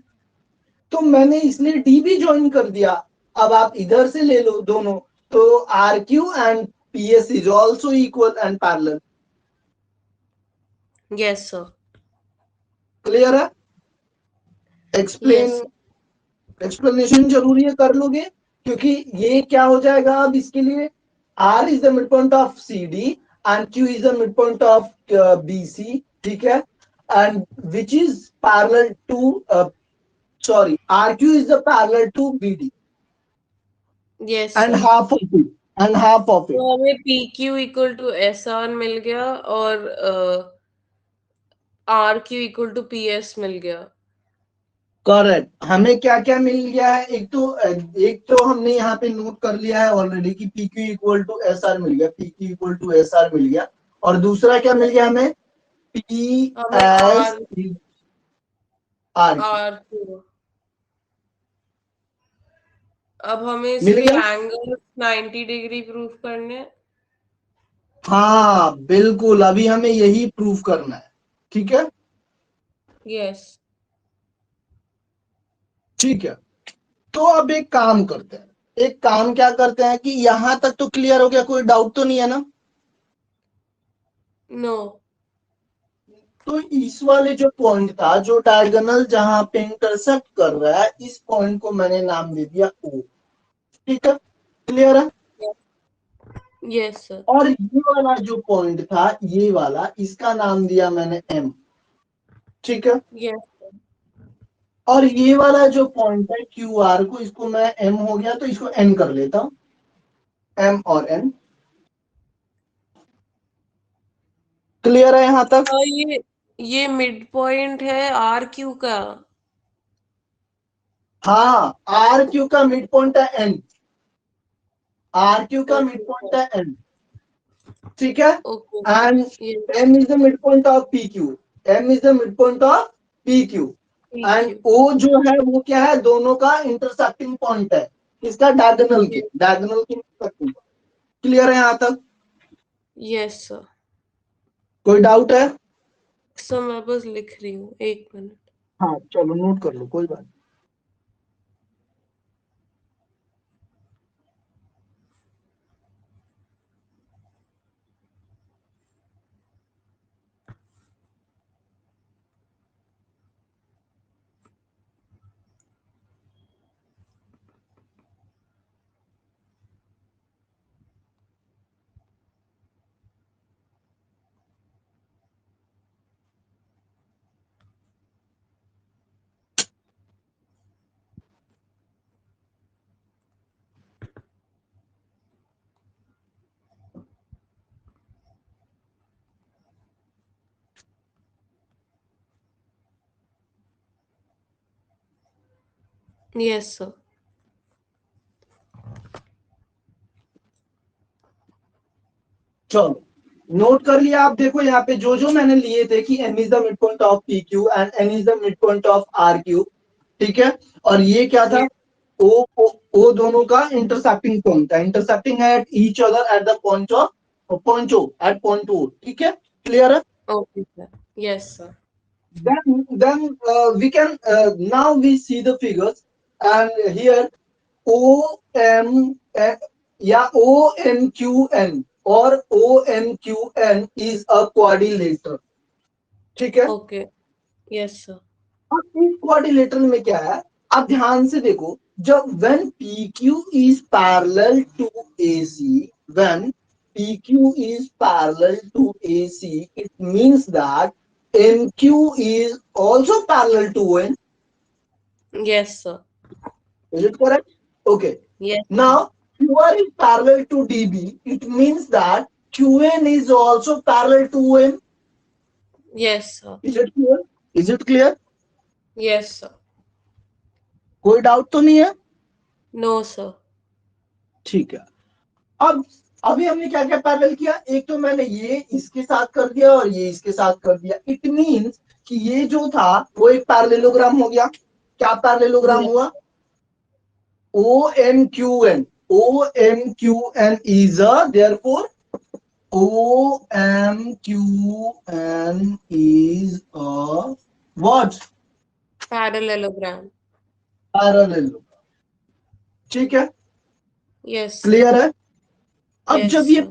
तो मैंने इसलिए डी भी ज्वाइन कर दिया। अब आप इधर से ले लो दोनों, तो R Q and P S is also equal and parallel. Yes sir. Clear है? Explain yes. एक्सप्लेनेशन जरूरी है, कर लोगे, क्योंकि ये क्या हो जाएगा अब इसके लिए, R is the mid point of C D and Q is the mid point of B C, ठीक है, and which is parallel to sorry, RQ is the parallel to BD yes and sir. half of it and half of it. तो हमें P Q equal to S R मिल गया और R Q equal to P S मिल गया। Correct, हमें क्या क्या मिल गया है, एक तो हमने यहाँ पे नोट कर लिया है ऑलरेडी कि P Q equal to S R मिल गया, P Q equal to S R मिल गया, और दूसरा क्या मिल गया हमें, पी हमें S R R Q R Q. अब हमें मिल इसके गया। एंगल 90 डिग्री प्रूफ करने हैं। हाँ बिल्कुल, अभी हमें यही प्रूफ करना है। ठीक है, यस। ठीक है। तो अब एक काम करते हैं, एक काम क्या करते हैं कि यहां तक तो क्लियर हो गया, कोई डाउट तो नहीं है ना? नो। तो इस वाले जो पॉइंट था, जो डायगोनल जहां पे इंटरसेक्ट कर रहा है, इस पॉइंट को मैंने नाम दे दिया ओ। ठीक है, क्लियर है? Yes sir. और ये वाला जो पॉइंट था, ये वाला, इसका नाम दिया मैंने एम। ठीक है, यस। और ये वाला जो पॉइंट है क्यू आर को, इसको मैं एम हो गया तो इसको एन कर लेता हूं, एम और एन। क्लियर है यहां तक? हाँ, ये मिड पॉइंट है आर क्यू का। हाँ, आर क्यू का मिड पॉइंट है एन, आर क्यू का मिड ओके पॉइंट सर। है एन। ठीक है, okay and sir. M is the mid point of P Q, M is the mid point of P Q, and thank ओ जो है वो क्या है, दोनों का इंटरसेक्टिंग पॉइंट है, किसका, डायगोनल के, यू। डायगोनल के इंटरसेक्टिंग। क्लियर है यहां तक? Yes sir. कोई डाउट है? सर मैं बस लिख रही हूँ, एक मिनट। हाँ चलो नोट कर लो, कोई बात नहीं। Yes sir. चलो नोट कर लिया आप, देखो यहाँ पे जो जो मैंने लिए थे कि M is the mid point of P Q and N is the mid point of R Q. ठीक है, और ये क्या था, ओ दोनों का इंटरसेक्टिंग पॉइंट है, intersecting at each other at the point O at point O. ठीक है, क्लियर है? Okay sir. Yes sir. then we can now we see the figures, and here O M या ONQN और ONQN is a quadrilateral, ठीक है। Okay, yes sir. अब इस quadrilateral में क्या है, आप ध्यान से देखो, जब when PQ is parallel to AC, when PQ is parallel to AC, it means that NQ is also parallel to ON. Yes sir. Is it correct? Okay. Yes. Now, QR is parallel to DB. It means that QN is also parallel to ON. Yes sir. Is it clear? Is it clear? Yes sir. कोई doubt तो नहीं है? No sir. ठीक है। अब अभी हमने क्या क्या पैरेलल किया, एक तो मैंने ये इसके साथ कर दिया और ये इसके साथ कर दिया। इट मींस कि ये जो था वो एक पैरेललोग्राम हो गया। क्या पैरेललोग्राम हुआ? OMQN. OMQN is a, therefore OMQN is a what? Parallelogram. Parallelogram. ठीक है, Yes sir. क्लियर है। अब Yes जब ये sir.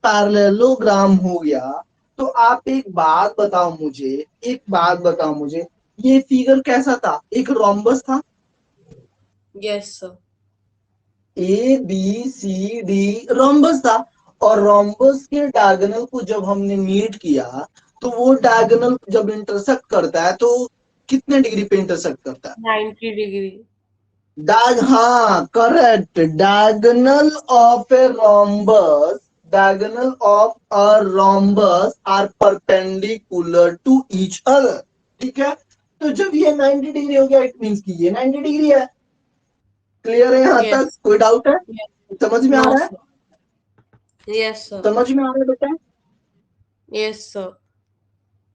पैरेललोग्राम हो गया, तो आप एक बात बताओ मुझे, ये फिगर कैसा था? एक रोम्बस था। Yes sir. ABCD रोम्बस था, और रोम्बस के डायगोनल को जब हमने मीट किया, तो वो डायगोनल जब इंटरसेक्ट करता है तो कितने डिग्री पे इंटरसेक्ट करता है? 90 degree. हाँ, correct. diagonal of a rhombus are perpendicular to each other, ठीक है। तो जब ये 90 डिग्री हो गया, इट मींस कि ये 90 डिग्री है। क्लियर है यहां Yes. तक? कोई डाउट है? Yes. समझ में आ No रहा है? sir. Yes sir. समझ में आ रहा है बेटा? Yes sir.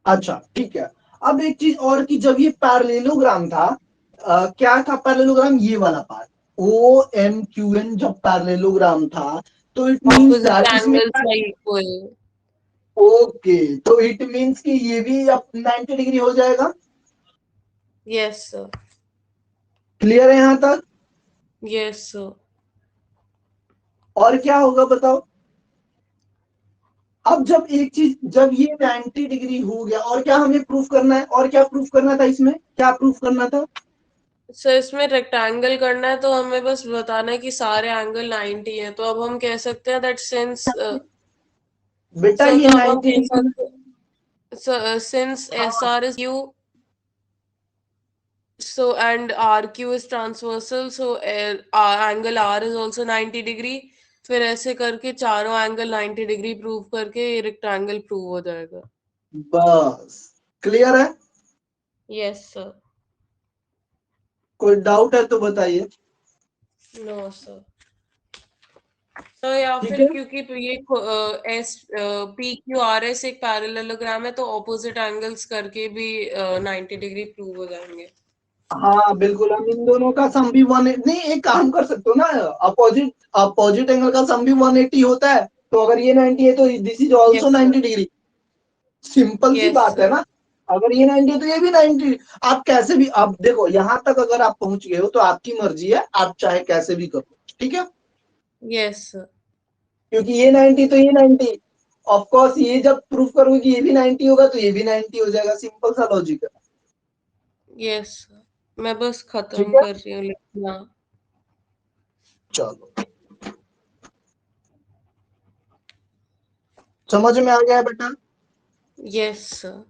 अच्छा, ठीक है। अब एक चीज और की, जब ये पैरेललोग्राम था, क्या था पैरेललोग्राम? ये वाला पार्ट OMQN जब पैरेललोग्राम था, तो इट मींस Opposite दैट इसमें angles are equal. ओके, तो इट मींस कि ये भी अब 90 डिग्री हो जाएगा। Yes sir. क्लियर है यहां तक? Yes sir. और क्या होगा बताओ? अब जब एक चीज, जब ये 90 डिग्री हो गया, और क्या हमें प्रूफ करना है? और क्या प्रूफ करना था इसमें? क्या प्रूफ करना था? सर इसमें रेक्टेंगल करना है तो हमें बस बताना है कि सारे एंगल 90 है, तो अब हम कह सकते हैं दैट सिंस बेटा सर ये तो अब हम 90 कह डिग्री, सकते सिंस एस हाँ, R is Q so and RQ is transversal so angle R is also 90 degree, फिर ऐसे करके चारों एंगल 90 डिग्री प्रूव करके रेक्टेंगल प्रूव हो जाएगा। बस। क्लियर है? Yes sir. कोई डाउट है तो बताइए। No sir. तो या ठीक फिर है, क्योंकि ये S P Q R S एक पैरेललोग्राम है तो ऑपोजिट एंगल्स करके भी 90 डिग्री प्रूव हो जाएंगे। हाँ बिल्कुल, हम इन दोनों का सम भी वन, नहीं एक काम कर सकते हो ना, अपोजिट अपोजिट एंगल का सम भी 180 होता है, तो अगर ये 90 है तो this is also yes sir. 90 degree. Simple सी यस बात है सर। ना। अगर ये 90 है तो ये भी 90। आप कैसे भी, आप देखो यहां तक अगर आप पहुंच गए हो तो आपकी मर्जी है, आप चाहे कैसे भी करो, ठीक है। Yes sir. क्योंकि ये 90 तो ये 90, ऑफ कोर्स ये जब प्रूफ करोगे कि ये भी 90 होगा तो ये भी 90 हो जाएगा, सिंपल सा लॉजिक है। Yes sir. मैं बस ठीक खत्म है, कर रही हूँ लिखना। चलो समझ में आ गया बेटा? Yes sir.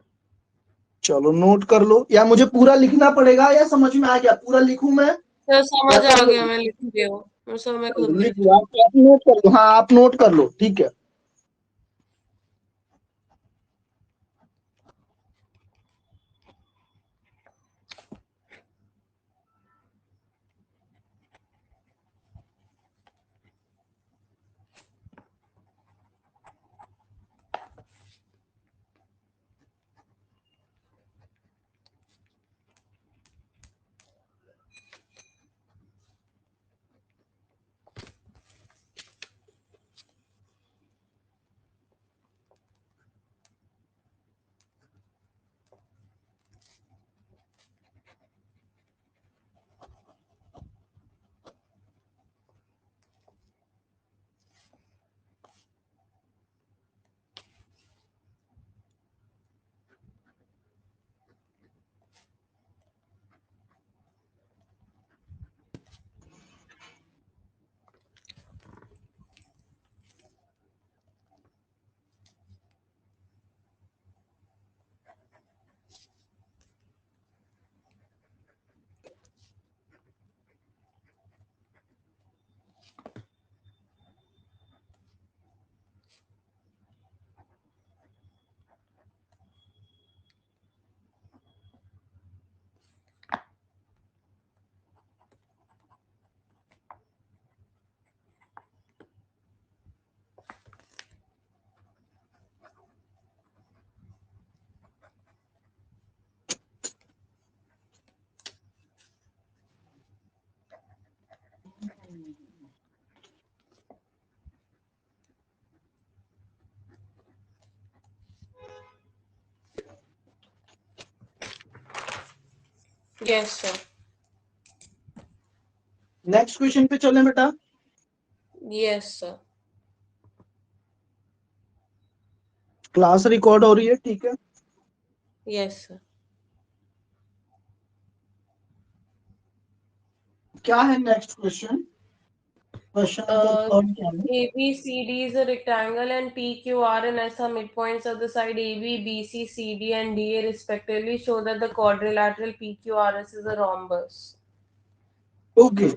चलो नोट कर लो, या मुझे पूरा लिखना पड़ेगा, या समझ में आ गया? पूरा लिखूं मैं सर या समझ कर आ लो? गया, मैं लिख रही हूँ सर, मैं खुद चलो लिख लिख लो, रही हूँ। आप नोट कर लो, हाँ आप नोट कर लो, ठीक है। Yes, sir. नेक्स्ट क्वेश्चन पे चलें बेटा। Yes, sir. क्लास रिकॉर्ड हो रही है, ठीक है। Yes, sir. क्या है next question? Question number third क्या है? ABCD is a rectangle and PQR and S are midpoints of the side AB, BC, CD and DA respectively. Show that the quadrilateral PQRS is a rhombus. Okay,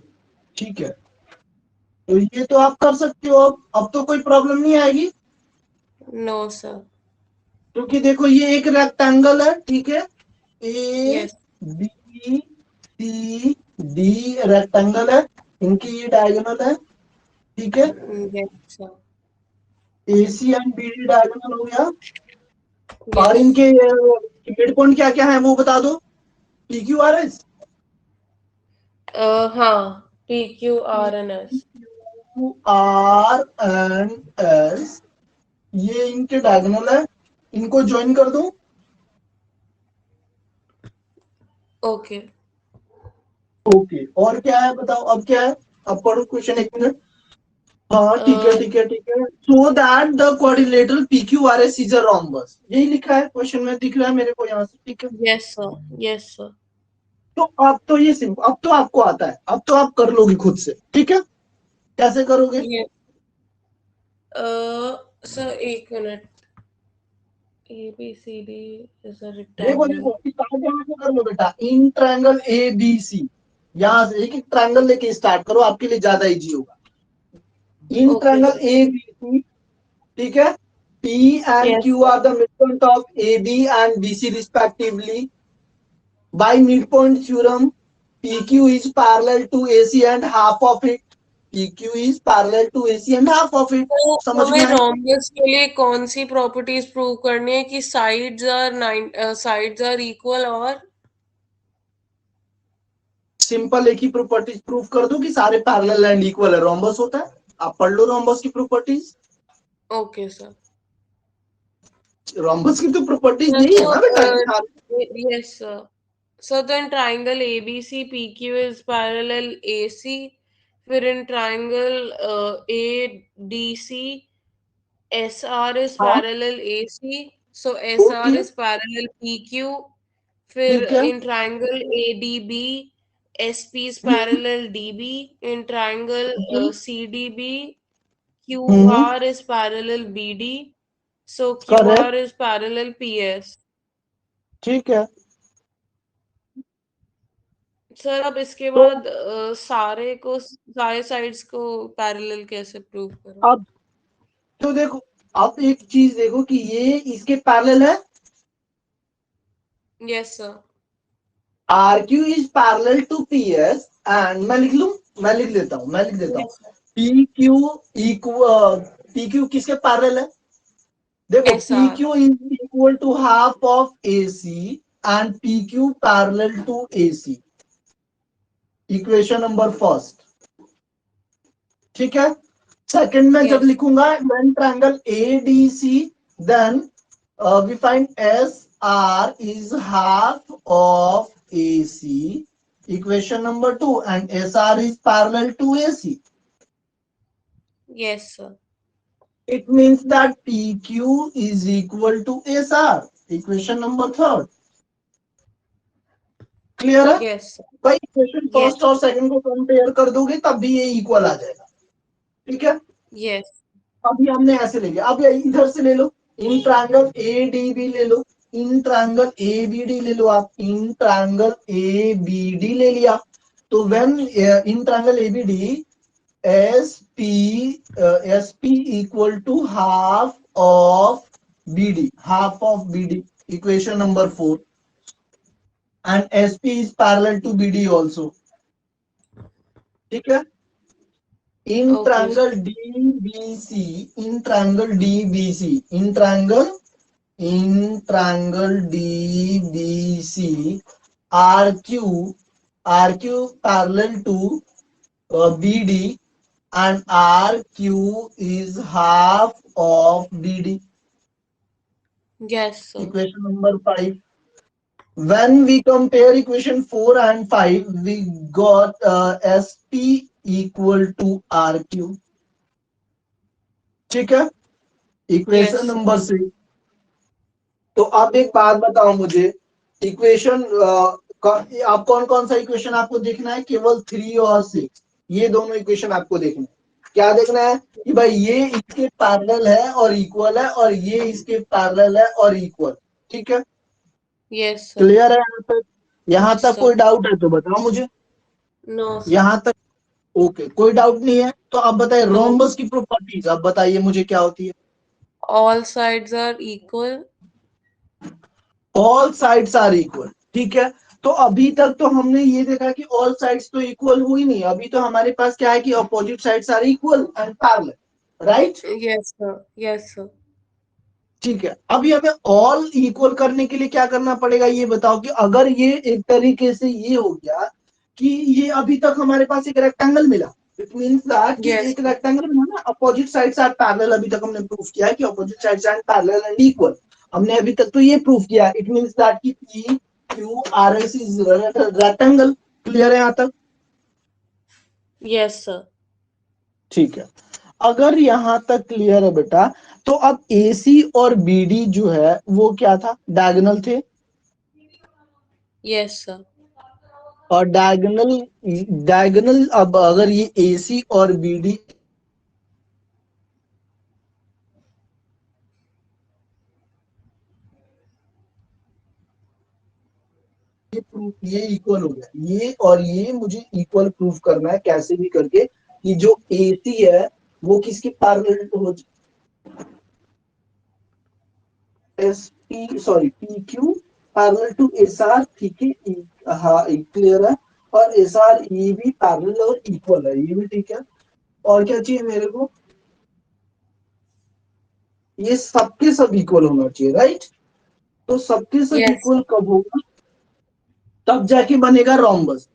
ठीक है। तो ये तो आप कर सकते हो। अब तो कोई प्रॉब्लम नहीं आएगी, No, sir. क्योंकि देखो ये एक रेक्टेंगल है, ठीक है। A Yes. B C D rectangle है, इनकी ये डायगोनल है, ठीक है। Yes, sir. AC and BD diagonal हो गया। और Yes. इनके मिड पॉइंट क्या क्या है वो बता दो। PQRS, हाँ, PQRNS. QRNS, ये इनके डायगोनल है, इनको ज्वाइन कर दो। Okay. ओके, और क्या है बताओ, अब क्या है? अब पढ़ो क्वेश्चन, एक मिनट। हाँ ठीक है ठीक है ठीक है। So that the quadrilateral PQRS is a rhombus, यही लिखा है क्वेश्चन में, दिख रहा है मेरे को यहाँ से, ठीक है। Yes, sir. Yes, sir. तो अब तो ये सिंपल, अब तो आपको आता है, अब तो आप कर लोगे खुद से, ठीक है। कैसे करोगे? Yeah. Sir, एक मिनट. ABCD is a देखो rectangle. देखो, स्टार्ट यहाँ से कर लो बेटा। इन ट्रायंगल ABC, यहाँ से एक एक ट्रायंगल लेके स्टार्ट करो, आपके लिए ज्यादा इजी होगा। इन Okay, ट्रायंगल sir. ABC, ठीक है। P and Yes, Q sir. are the midpoint of AB and BC respectively. By midpoint theorem, PQ is parallel to AC and half of it. PQ is parallel to AC and half of it. तो समझ में हमें आया? Rhombus के लिए कौन सी properties prove करनी है कि साइड्स आर इक्वल और सिंपल एक ही प्रॉपर्टीज प्रूव कर दो कि सारे पैरेलल एंड इक्वल है, रोम्बस होता है। आप पढ़ लो रोम्बस की प्रॉपर्टीज। Okay sir. रोम्बस की तो प्रॉपर्टीज यही है ना बेटा कि सारे। Yes sir. सर तो in triangle ABC PQ is parallel AC, फिर in triangle ADC SR is हाँ parallel AC, so SR okay, is parallel PQ, फिर ठीक है। in triangle ADB, SP is parallel DB, in triangle CDB, QR is parallel BD, so QR correct, is parallel PS. ठीक है। Sir अब इसके तो बाद सारे साइड्स को पैरेलल कैसे प्रूव करूं? अब तो देखो, अब एक चीज देखो कि ये इसके पैरेलल है। Yes sir. RQ is parallel to PS and मैं लिख लूं, मैं लिख देता हूं। Yes sir. PQ equal, PQ किसके पैरेलल है? देखो SR. PQ is equal to half of AC and PQ parallel to AC, equation number first, ठीक है। सेकंड में जब यस लिखूंगा when triangle ADC, then we find SR is half of AC, equation number 2, and SR is parallel to AC. Yes sir. It means that PQ is equal to SR, equation number 3. Clear है? Yes sir. भाई equation yes first और second को compare कर दोगे तब भी ये equal आ जाएगा, ठीक है। यस अभी हमने ऐसे ले लिया, अब इधर से ले लो। इन ट्रायंगल ADB ले लो, इन ट्रायंगल ABD ले लो, आप इन ट्रायंगल ABD ले लिया। तो when in triangle ABD SP equal to half of BD, equation number 4, and SP is parallel to BD also, ठीक है। In okay triangle DBC, in triangle DBC, in triangle DBC, RQ parallel to BD and RQ is half of BD, yes sir. Equation number 5, when we compare equation 4 and 5 we got sp equal to rq. ठीक है, equation Yes. Number 6। तो अब एक बात बताओ मुझे, equation आप कौन कौन सा इक्वेशन आपको देखना है? केवल 3 और 6, ये दोनों इक्वेशन आपको देखना है। क्या देखना है कि भाई ये इसके पैरेलल है और इक्वल है, और ये इसके पैरेलल है और इक्वल। ठीक है, Yes, sir. क्लियर है यहाँ तक? यहाँ Yes, तक sir. कोई डाउट है तो बताओ मुझे। No, sir. यहाँ तक ओके, कोई डाउट नहीं है तो आप बताइए No. रोम्बस की प्रॉपर्टीज आप बताइए मुझे क्या होती है। All sides are equal. All sides are equal, ठीक है। तो अभी तक तो हमने ये देखा कि ऑल साइड्स तो इक्वल हुई नहीं, अभी तो हमारे पास क्या है कि opposite sides are equal and parallel, right? Yes, sir. Yes, sir. ठीक है, अभी हमें ऑल इक्वल करने के लिए क्या करना पड़ेगा ये बताओ। कि अगर ये एक तरीके से ये हो गया कि ये अभी तक हमारे पास एक रेक्टेंगल मिला, इट मींस दैट कि Yes, एक sir. रेक्टेंगल मिला ना, अपोजिट साइड्स आर पैरेलल। अभी तक हमने प्रूफ किया है कि opposite sides are parallel and equal. हमने अभी तक तो ये प्रूफ किया, इट मींस दैट कि P Q R S is rectangle. Clear है यहाँ तक? Yes, sir. ठीक है, अगर यहां तक क्लियर है बेटा, तो अब AC और BD जो है वो क्या था? डायगोनल थे। Yes, sir. और डायगोनल डायगोनल अब अगर ये AC और BD ये इक्वल हो गया, ये और ये मुझे इक्वल प्रूफ करना है कैसे भी करके कि जो AC है वो किसके पैरेलल हो, SP sorry PQ parallel to SR। ठीक है, हाँ क्लियर है। और SR ये भी पैरेलल और इक्वल है, ये भी ठीक है। और क्या चाहिए मेरे को? ये सबके सब इक्वल होना चाहिए, राइट? तो सबके सब Yes, इक्वल sir. कब होगा? तब जाके बनेगा रोम्बस।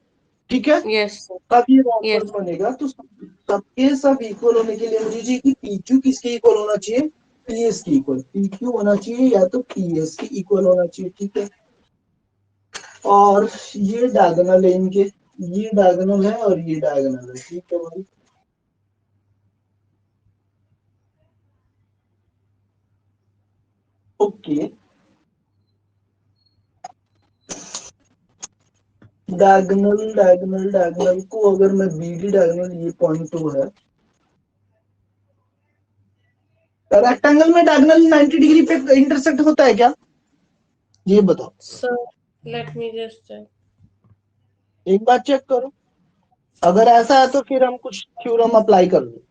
ठीक है, Yes, sir. तब ये Yes. रोम्बस बनेगा। तो सबके सब इक्वल होने के लिए मुझे चाहिए कि PQ किसके इक्वल होना चाहिए? PS की इक्वल। PQ होना चाहिए या तो PS की इक्वल होना चाहिए। ठीक है, और ये डायगोनल है इनके, ये डायगोनल है और ये डायगोनल है। ठीक है भाई, ओके। डायगोनल डायगोनल डायगोनल को अगर मैं BD डायगोनल, ये पॉइंट 2 है, रेक्टेंगल में डायगोनल 90 डिग्री पे इंटरसेक्ट होता है क्या? ये बताओ, Sir, let me just check. एक बार चेक करो। अगर ऐसा है तो फिर हम कुछ थ्योरम अप्लाई कर लो।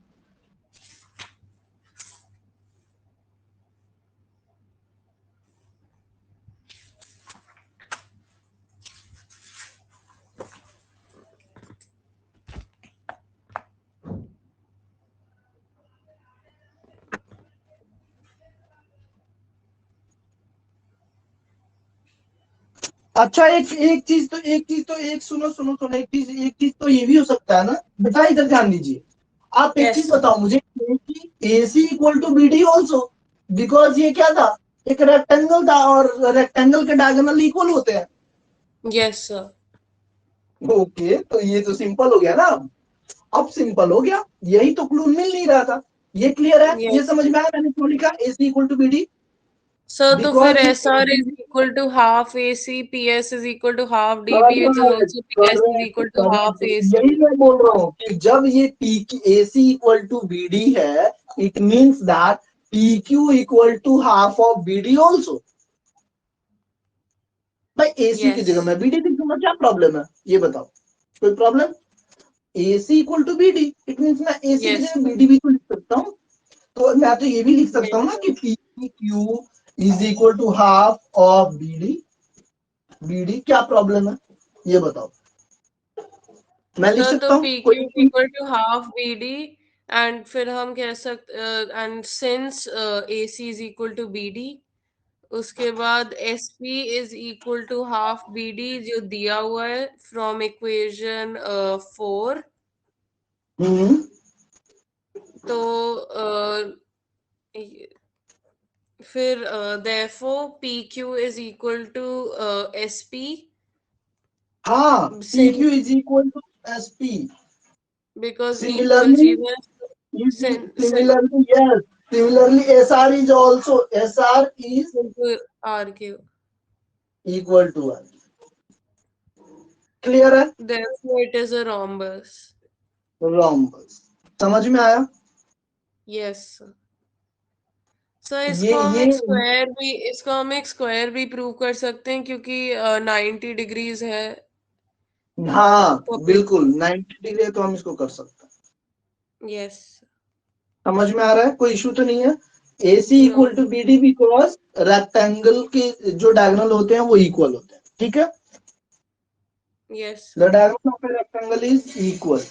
अच्छा, एक सुनो सुनो सुनो, एक चीज तो ये भी हो सकता है ना बेटा, इधर ध्यान दीजिए। आप एक Yes, चीज sir. बताओ मुझे, AC equal to BD also, because ये क्या था? एक रेक्टेंगल था और रेक्टेंगल के डायगोनल इक्वल होते हैं। Yes, sir. ओके, तो ये तो सिंपल हो गया ना। अब सिंपल हो गया, यही तो क्लू मिल नहीं रहा था। ये क्लियर है? ये Yes. समझ में आया मैंने क्यों लिखा AC equal to BD? Sir, तो फिर बिकॉज ये SR is equal to half AC, PS is equal to half DB, which is correct also PS is correct equal to half correct, AC. यही मैं बोल रहा हूँ कि जब ये पी की AC इक्वल टू BD है, it means that PQ equal to half of BD also. भाई AC की जगह Yes. मैं BD लिख दूंगा, क्या प्रॉब्लम है ये बताओ? कोई problem? AC equal to BD, it means मैं AC की Yes, जगह sir. BD भी तो लिख सकता हूँ। तो मैं तो ये भी लिख सकता Yes, हूँ ना sir. कि PQ is equal to half of BD। क्या प्रॉब्लम है ये बताओ? मैं लिख Sir, तो सकता हूँ PQ is कोई? equal to half BD, and फिर हम कह सकते and since AC is equal to BD, उसके बाद SP is equal to half BD जो दिया हुआ है from equation 4। हम्म, तो ये फिर therefore PQ is equal to SP हाँ, PQ is equal to SP. because equal Similarly, similarly, yes. Similarly, SR is also SR is into RQ. equal to R. Clear है? Therefore it is a rhombus. Rhombus. समझ में आया? Yes. सो ये इसको हम एक square भी प्रूव कर सकते हैं क्योंकि 90 डिग्रीज है। हाँ, तो बिल्कुल 90 डिग्री है तो हम इसको कर सकते हैं। यस, समझ में आ रहा है? कोई इशू तो नहीं है। AC no, equal to BD because rectangle के जो डायगोनल होते हैं वो इक्वल होते हैं। ठीक है, yes, the diagonal of a rectangle is equal,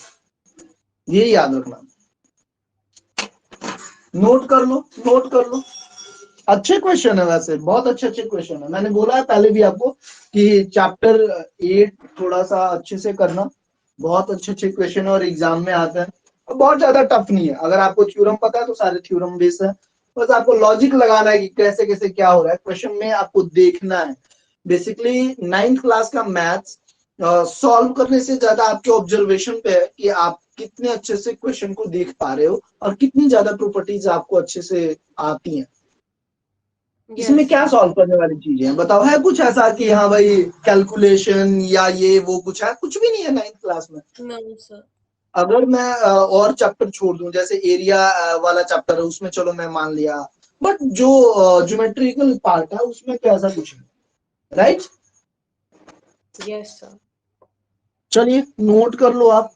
ये याद रखना। नोट कर लो, नोट कर लो। अच्छे क्वेश्चन है, वैसे बहुत अच्छे क्वेश्चन है। मैंने बोला है पहले भी आपको कि चैप्टर 8 थोड़ा सा अच्छे से करना, बहुत अच्छे क्वेश्चन है और एग्जाम में आता है। और बहुत ज्यादा टफ नहीं है, अगर आपको थ्योरम पता है तो सारे थ्योरम बेस है, बस आपको लॉजिक लगाना है कि कैसे कैसे क्या हो रहा है क्वेश्चन में, आपको देखना है। बेसिकली 9th क्लास का मैथ्स सॉल्व करने से ज्यादा आपके ऑब्जर्वेशन पे है कि आप कितने अच्छे से क्वेश्चन को देख पा रहे हो और कितनी ज्यादा प्रॉपर्टीज आपको अच्छे से आती हैं। इसमें क्या सॉल्व करने वाली चीजें हैं बताओ? है कुछ ऐसा कि हाँ भाई कैलकुलेशन या ये वो कुछ है? कुछ भी नहीं है 9th क्लास में। No sir. अगर मैं और चैप्टर छोड़ दूं, जैसे एरिया वाला चैप्टर है उसमें चलो मैं मान लिया, बट जो ज्योमेट्रिकल पार्ट है उसमें तो ऐसा कुछ नहीं, राइट? Yes sir. चलिए नोट कर लो आप।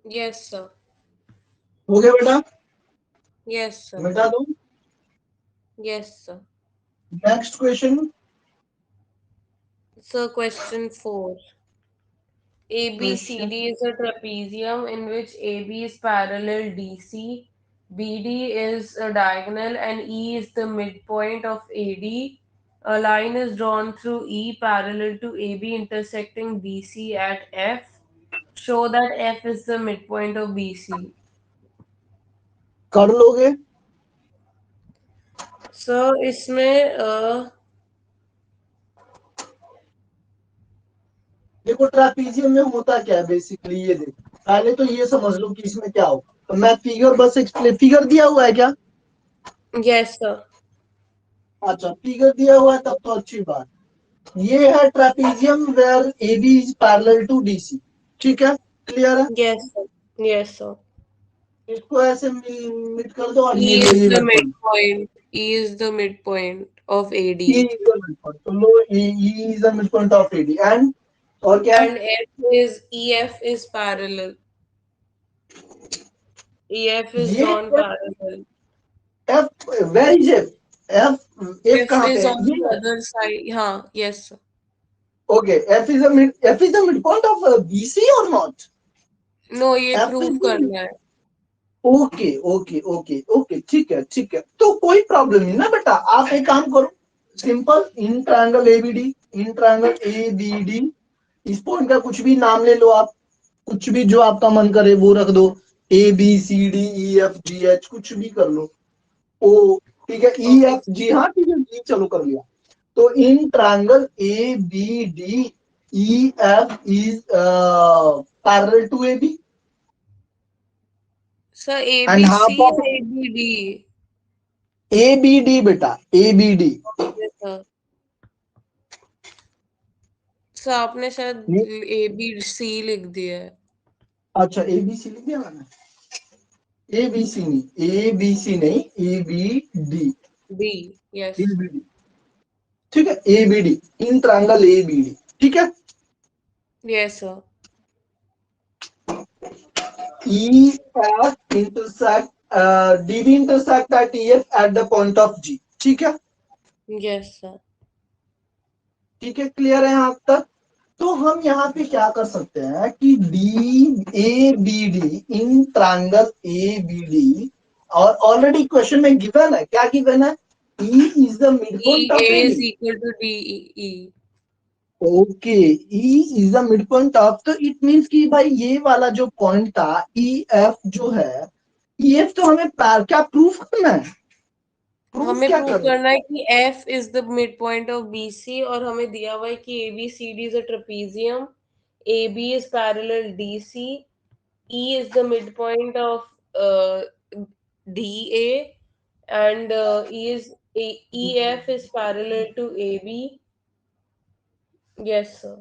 Yes sir. हो गया बेटा? Yes sir. मिटा दो। Yes sir. Next question. Sir question 4, ABCD is a trapezium in which AB is parallel DC, BD is a diagonal, and E is the midpoint of AD. A line is drawn through E parallel to AB intersecting BC at F. Show that F is the midpoint of BC. कर लोगे? Sir इसमें देखो ट्रापीजियम में होता क्या है basically, ये देखो पहले तो ये समझ लो कि इसमें क्या हो। तो मैं फिगर बस एक्सप्लेन, फिगर दिया हुआ है क्या? Yes sir. अच्छा फिगर दिया हुआ है तब तो अच्छी बात। ये है trapezium where AB is parallel to DC। ठीक है, क्लियर है? Yes sir. Yes sir. इसको ऐसे मिट कर दो और E ये लो, is ये the midpoint. midpoint. E is the midpoint of AD. E is the midpoint, तो लो E is the midpoint of AD and और क्या है? And EF is parallel. EF is ये drawn parallel. F where is F? F F कहाँ पे is है? on ये the other side. हाँ, yes sir. Okay, F is the midpoint of BC or not? No, ये F prove is the करना है. Okay okay okay okay, ठीक है ठीक है, तो कोई प्रॉब्लम नहीं ना बेटा। आप एक काम करो, simple in triangle ABD, in triangle ABD, इस पॉइंट का कुछ भी नाम ले लो आप, कुछ भी जो आपका मन करे वो रख दो। ABCDEFGH कुछ भी कर लो। ओ ठीक है, Okay. EFG, हाँ ठीक है, जी चलो कर लिया। तो in triangle ABD EF is parallel to AB Sir, and half ABC of या ABD? ABD बेटा, ABD। Okay sir. सर आपने शायद ए बी सी लिख दिया है। अच्छा ए बी सी लिख दिया मैंने। ए बी सी नहीं, ए बी सी नहीं, A B D. B, yes. A B D, ठीक है, A B D, in triangle A B D, ठीक है। Yes sir. E F intersect DB intersect at EF at the point of G, ठीक है। Yes sir. ठीक है, clear है यहाँ तक। तो हम यहाँ पे क्या कर सकते हैं कि D A B D in triangle A B D, और ऑलरेडी क्वेश्चन में गिवन है, क्या गिवन है, E is the midpoint of EA is AB। equal to DE। Okay, E is the midpoint of, तो इट मीन्स कि भाई ये वाला जो पॉइंट था EF जो है, EF तो हमें क्या प्रूफ करना है, हमें क्या प्रूव करना है? करना है कि F is the midpoint of BC, और हमें दिया हुआ है कि ABCD is a trapezium, AB is parallel DC, E is the midpoint of DA, and EF is parallel to AB। Yes sir।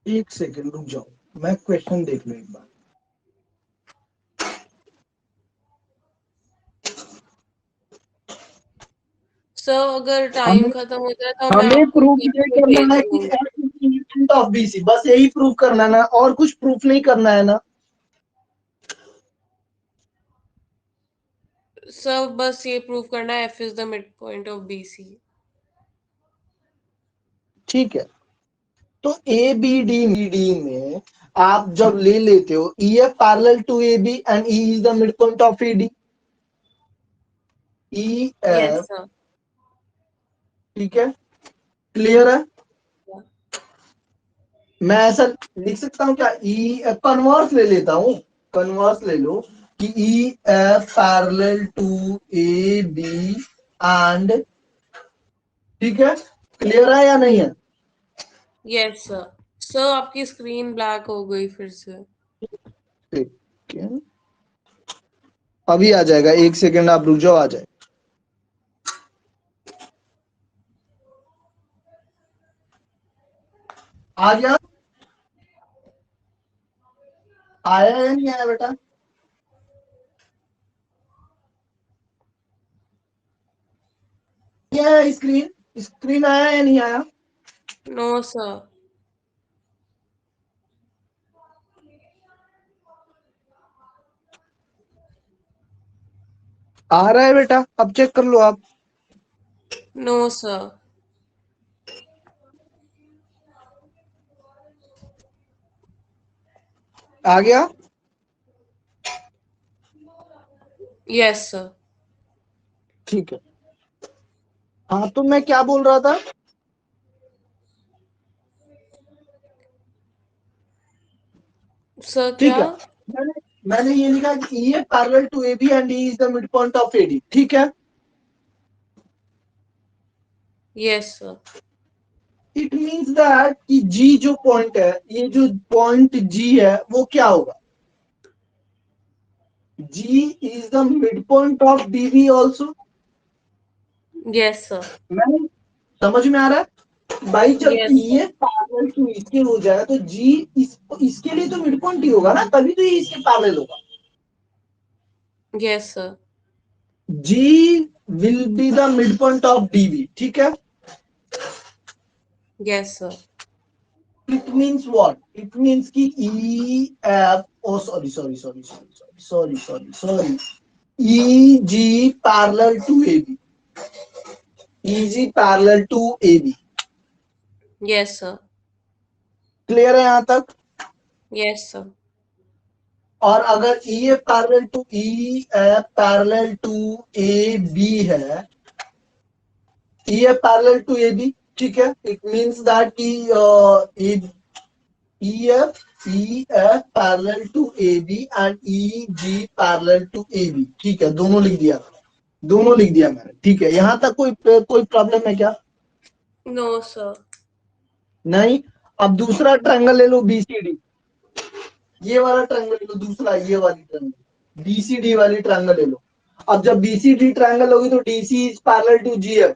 एक सेकंड रुक जाओ, मैं क्वेश्चन देख लूं एक बार। सर अगर टाइम खत्म हो जाए तो मैं हमें आपको प्रूफ ये पीडीएफ करना भेज है कि दूंगी। F is the midpoint of BC, बस यही प्रूफ करना है ना, और कुछ प्रूफ नहीं करना है ना। सर बस ये प्रूव करना है F is the midpoint of BC। ठीक है, तो ए बी डी में आप जब ले लेते हो E F parallel to A B and E is the mid point of A D, E yes F, sir. ठीक है, क्लियर है। मैं ऐसा लिख सकता हूँ क्या, ई कन्वर्स ले लेता हूँ, कन्वर्स ले लो कि E F parallel to A B and, ठीक है, क्लियर है या नहीं है? Yes sir. सर आपकी स्क्रीन ब्लैक हो गई फिर से। ठीक है, अभी आ जाएगा, एक सेकंड आप रुक जाओ, आ जाए। आ गया, आया या नहीं आया बेटा? क्या है स्क्रीन, स्क्रीन आया या नहीं आया? No sir. आ रहा है बेटा, अब चेक कर लो आप। No sir. आ गया? Yes sir. ठीक है, हाँ तो मैं क्या बोल रहा था, सर ठीक क्या? है, मैंने ये लिखा कि E A parallel to A B and E is the mid point of A D, ठीक है। Yes sir. It means that कि जी जो पॉइंट है, ये जो पॉइंट जी है वो क्या होगा, G is the mid point of D B also. Yes sir. मैंने, समझ में आ रहा है भाई, जब yes E A parallel to इसके हो जाए तो जी इसके लिए तो मिड पॉइंट ही होगा ना, तभी तो ये इसके पैरेलल होगा। Yes sir. G will be the mid point of D B, ठीक है। Yes sir. It means what? It means कि E F, oh sorry, E G parallel to AB, E G parallel to AB, yes sir. Clear है यहाँ तक? Yes sir. और अगर E F parallel to AB है, E F parallel to AB, ठीक है, it means that कि E F parallel to AB and E G parallel to AB, ठीक है, दोनों लिख दिया, दोनों लिख दिया मैंने, ठीक है। यहाँ तक कोई प्रॉब्लम है क्या? No sir. नहीं। अब दूसरा ट्रायंगल ले लो BCD, ये वाला ट्रायंगल ले लो, दूसरा ये वाली ट्रायंगल BCD वाली ट्रायंगल ले लो। अब जब BCD ट्रायंगल होगी तो DC is parallel to GF।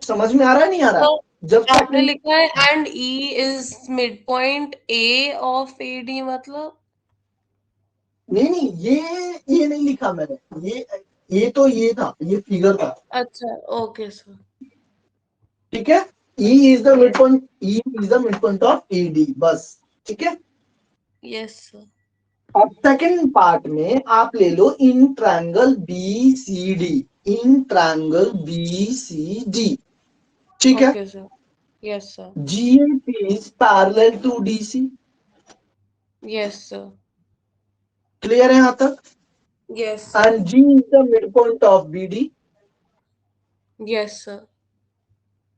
समझ में आ रहा है नहीं आ रहा? तो जब तक आपने लिखा है and E is mid point A of AD, मतलब नहीं ये नहीं लिखा मैंने, ये तो ये था, ये फिगर था। अच्छा, ओके सर। ठीक है, E is the mid point, E is the mid point of AD, बस। ठीक है, यस सर। अब सेकंड पार्ट में आप ले लो in triangle BCD, in triangle BCD। ठीक है, okay sir. Yes sir. GF is parallel to DC। Yes sir. Clear है यहां तक? Yes sir. And G is the midpoint of BD। Yes sir.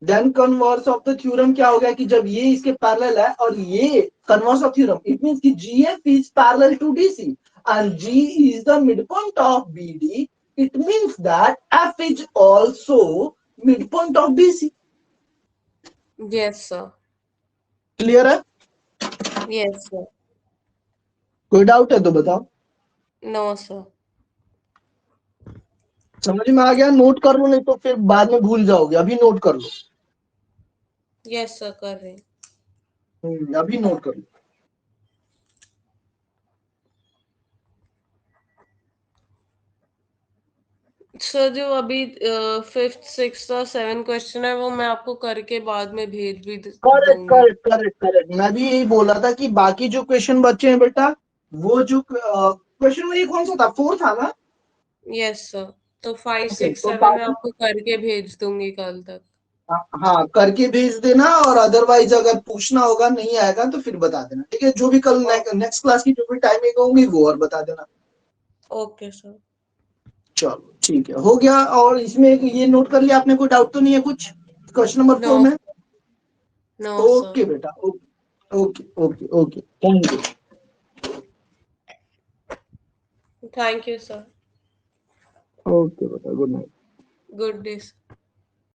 Then converse of the theorem क्या हो गया कि जब ये इसके पैरेलल है और ये converse of theorem, it means कि GF is parallel to DC and G is the midpoint of BD, it means that F is also midpoint of BC। Yes sir. Clear है? Yes sir. कोई doubt है तो बताओ। No sir. समझ में आ गया? Note कर लो, नहीं तो फिर बाद में भूल जाओगे, अभी नोट कर लो। यस सर, कर रहे हैं। अभी नोट कर लो। सर जो अभी 5th 6th और 7th क्वेश्चन है वो मैं आपको करके बाद में भेज भी करेक्ट दूंगी। करेक्ट करेक्ट करेक्ट, मैं भी यही बोला था कि बाकी जो क्वेश्चन बचे हैं बेटा, वो जो क्वेश्चन में ये कौन सा था, 4 था ना? Yes sir. तो 5 ओके, 6 तो 7 मैं बाकी आपको करके भेज दूंगी कल तक। हाँ करके भेज देना, और अदरवाइज अगर पूछना होगा नहीं आएगा तो फिर बता देना। ठीक है, जो भी कल नेक्स्ट क्लास की जो भी टाइमिंग होगी वो और बता देना। Okay sir. चलो ठीक है, हो गया। और इसमें ये नोट कर लिया आपने? कोई डाउट तो नहीं है कुछ क्वेश्चन नंबर नो 4 में? No sir. ओके बेटा, okay okay okay okay, thank you. Thank you sir. Okay बेटा, good night. Good day sir.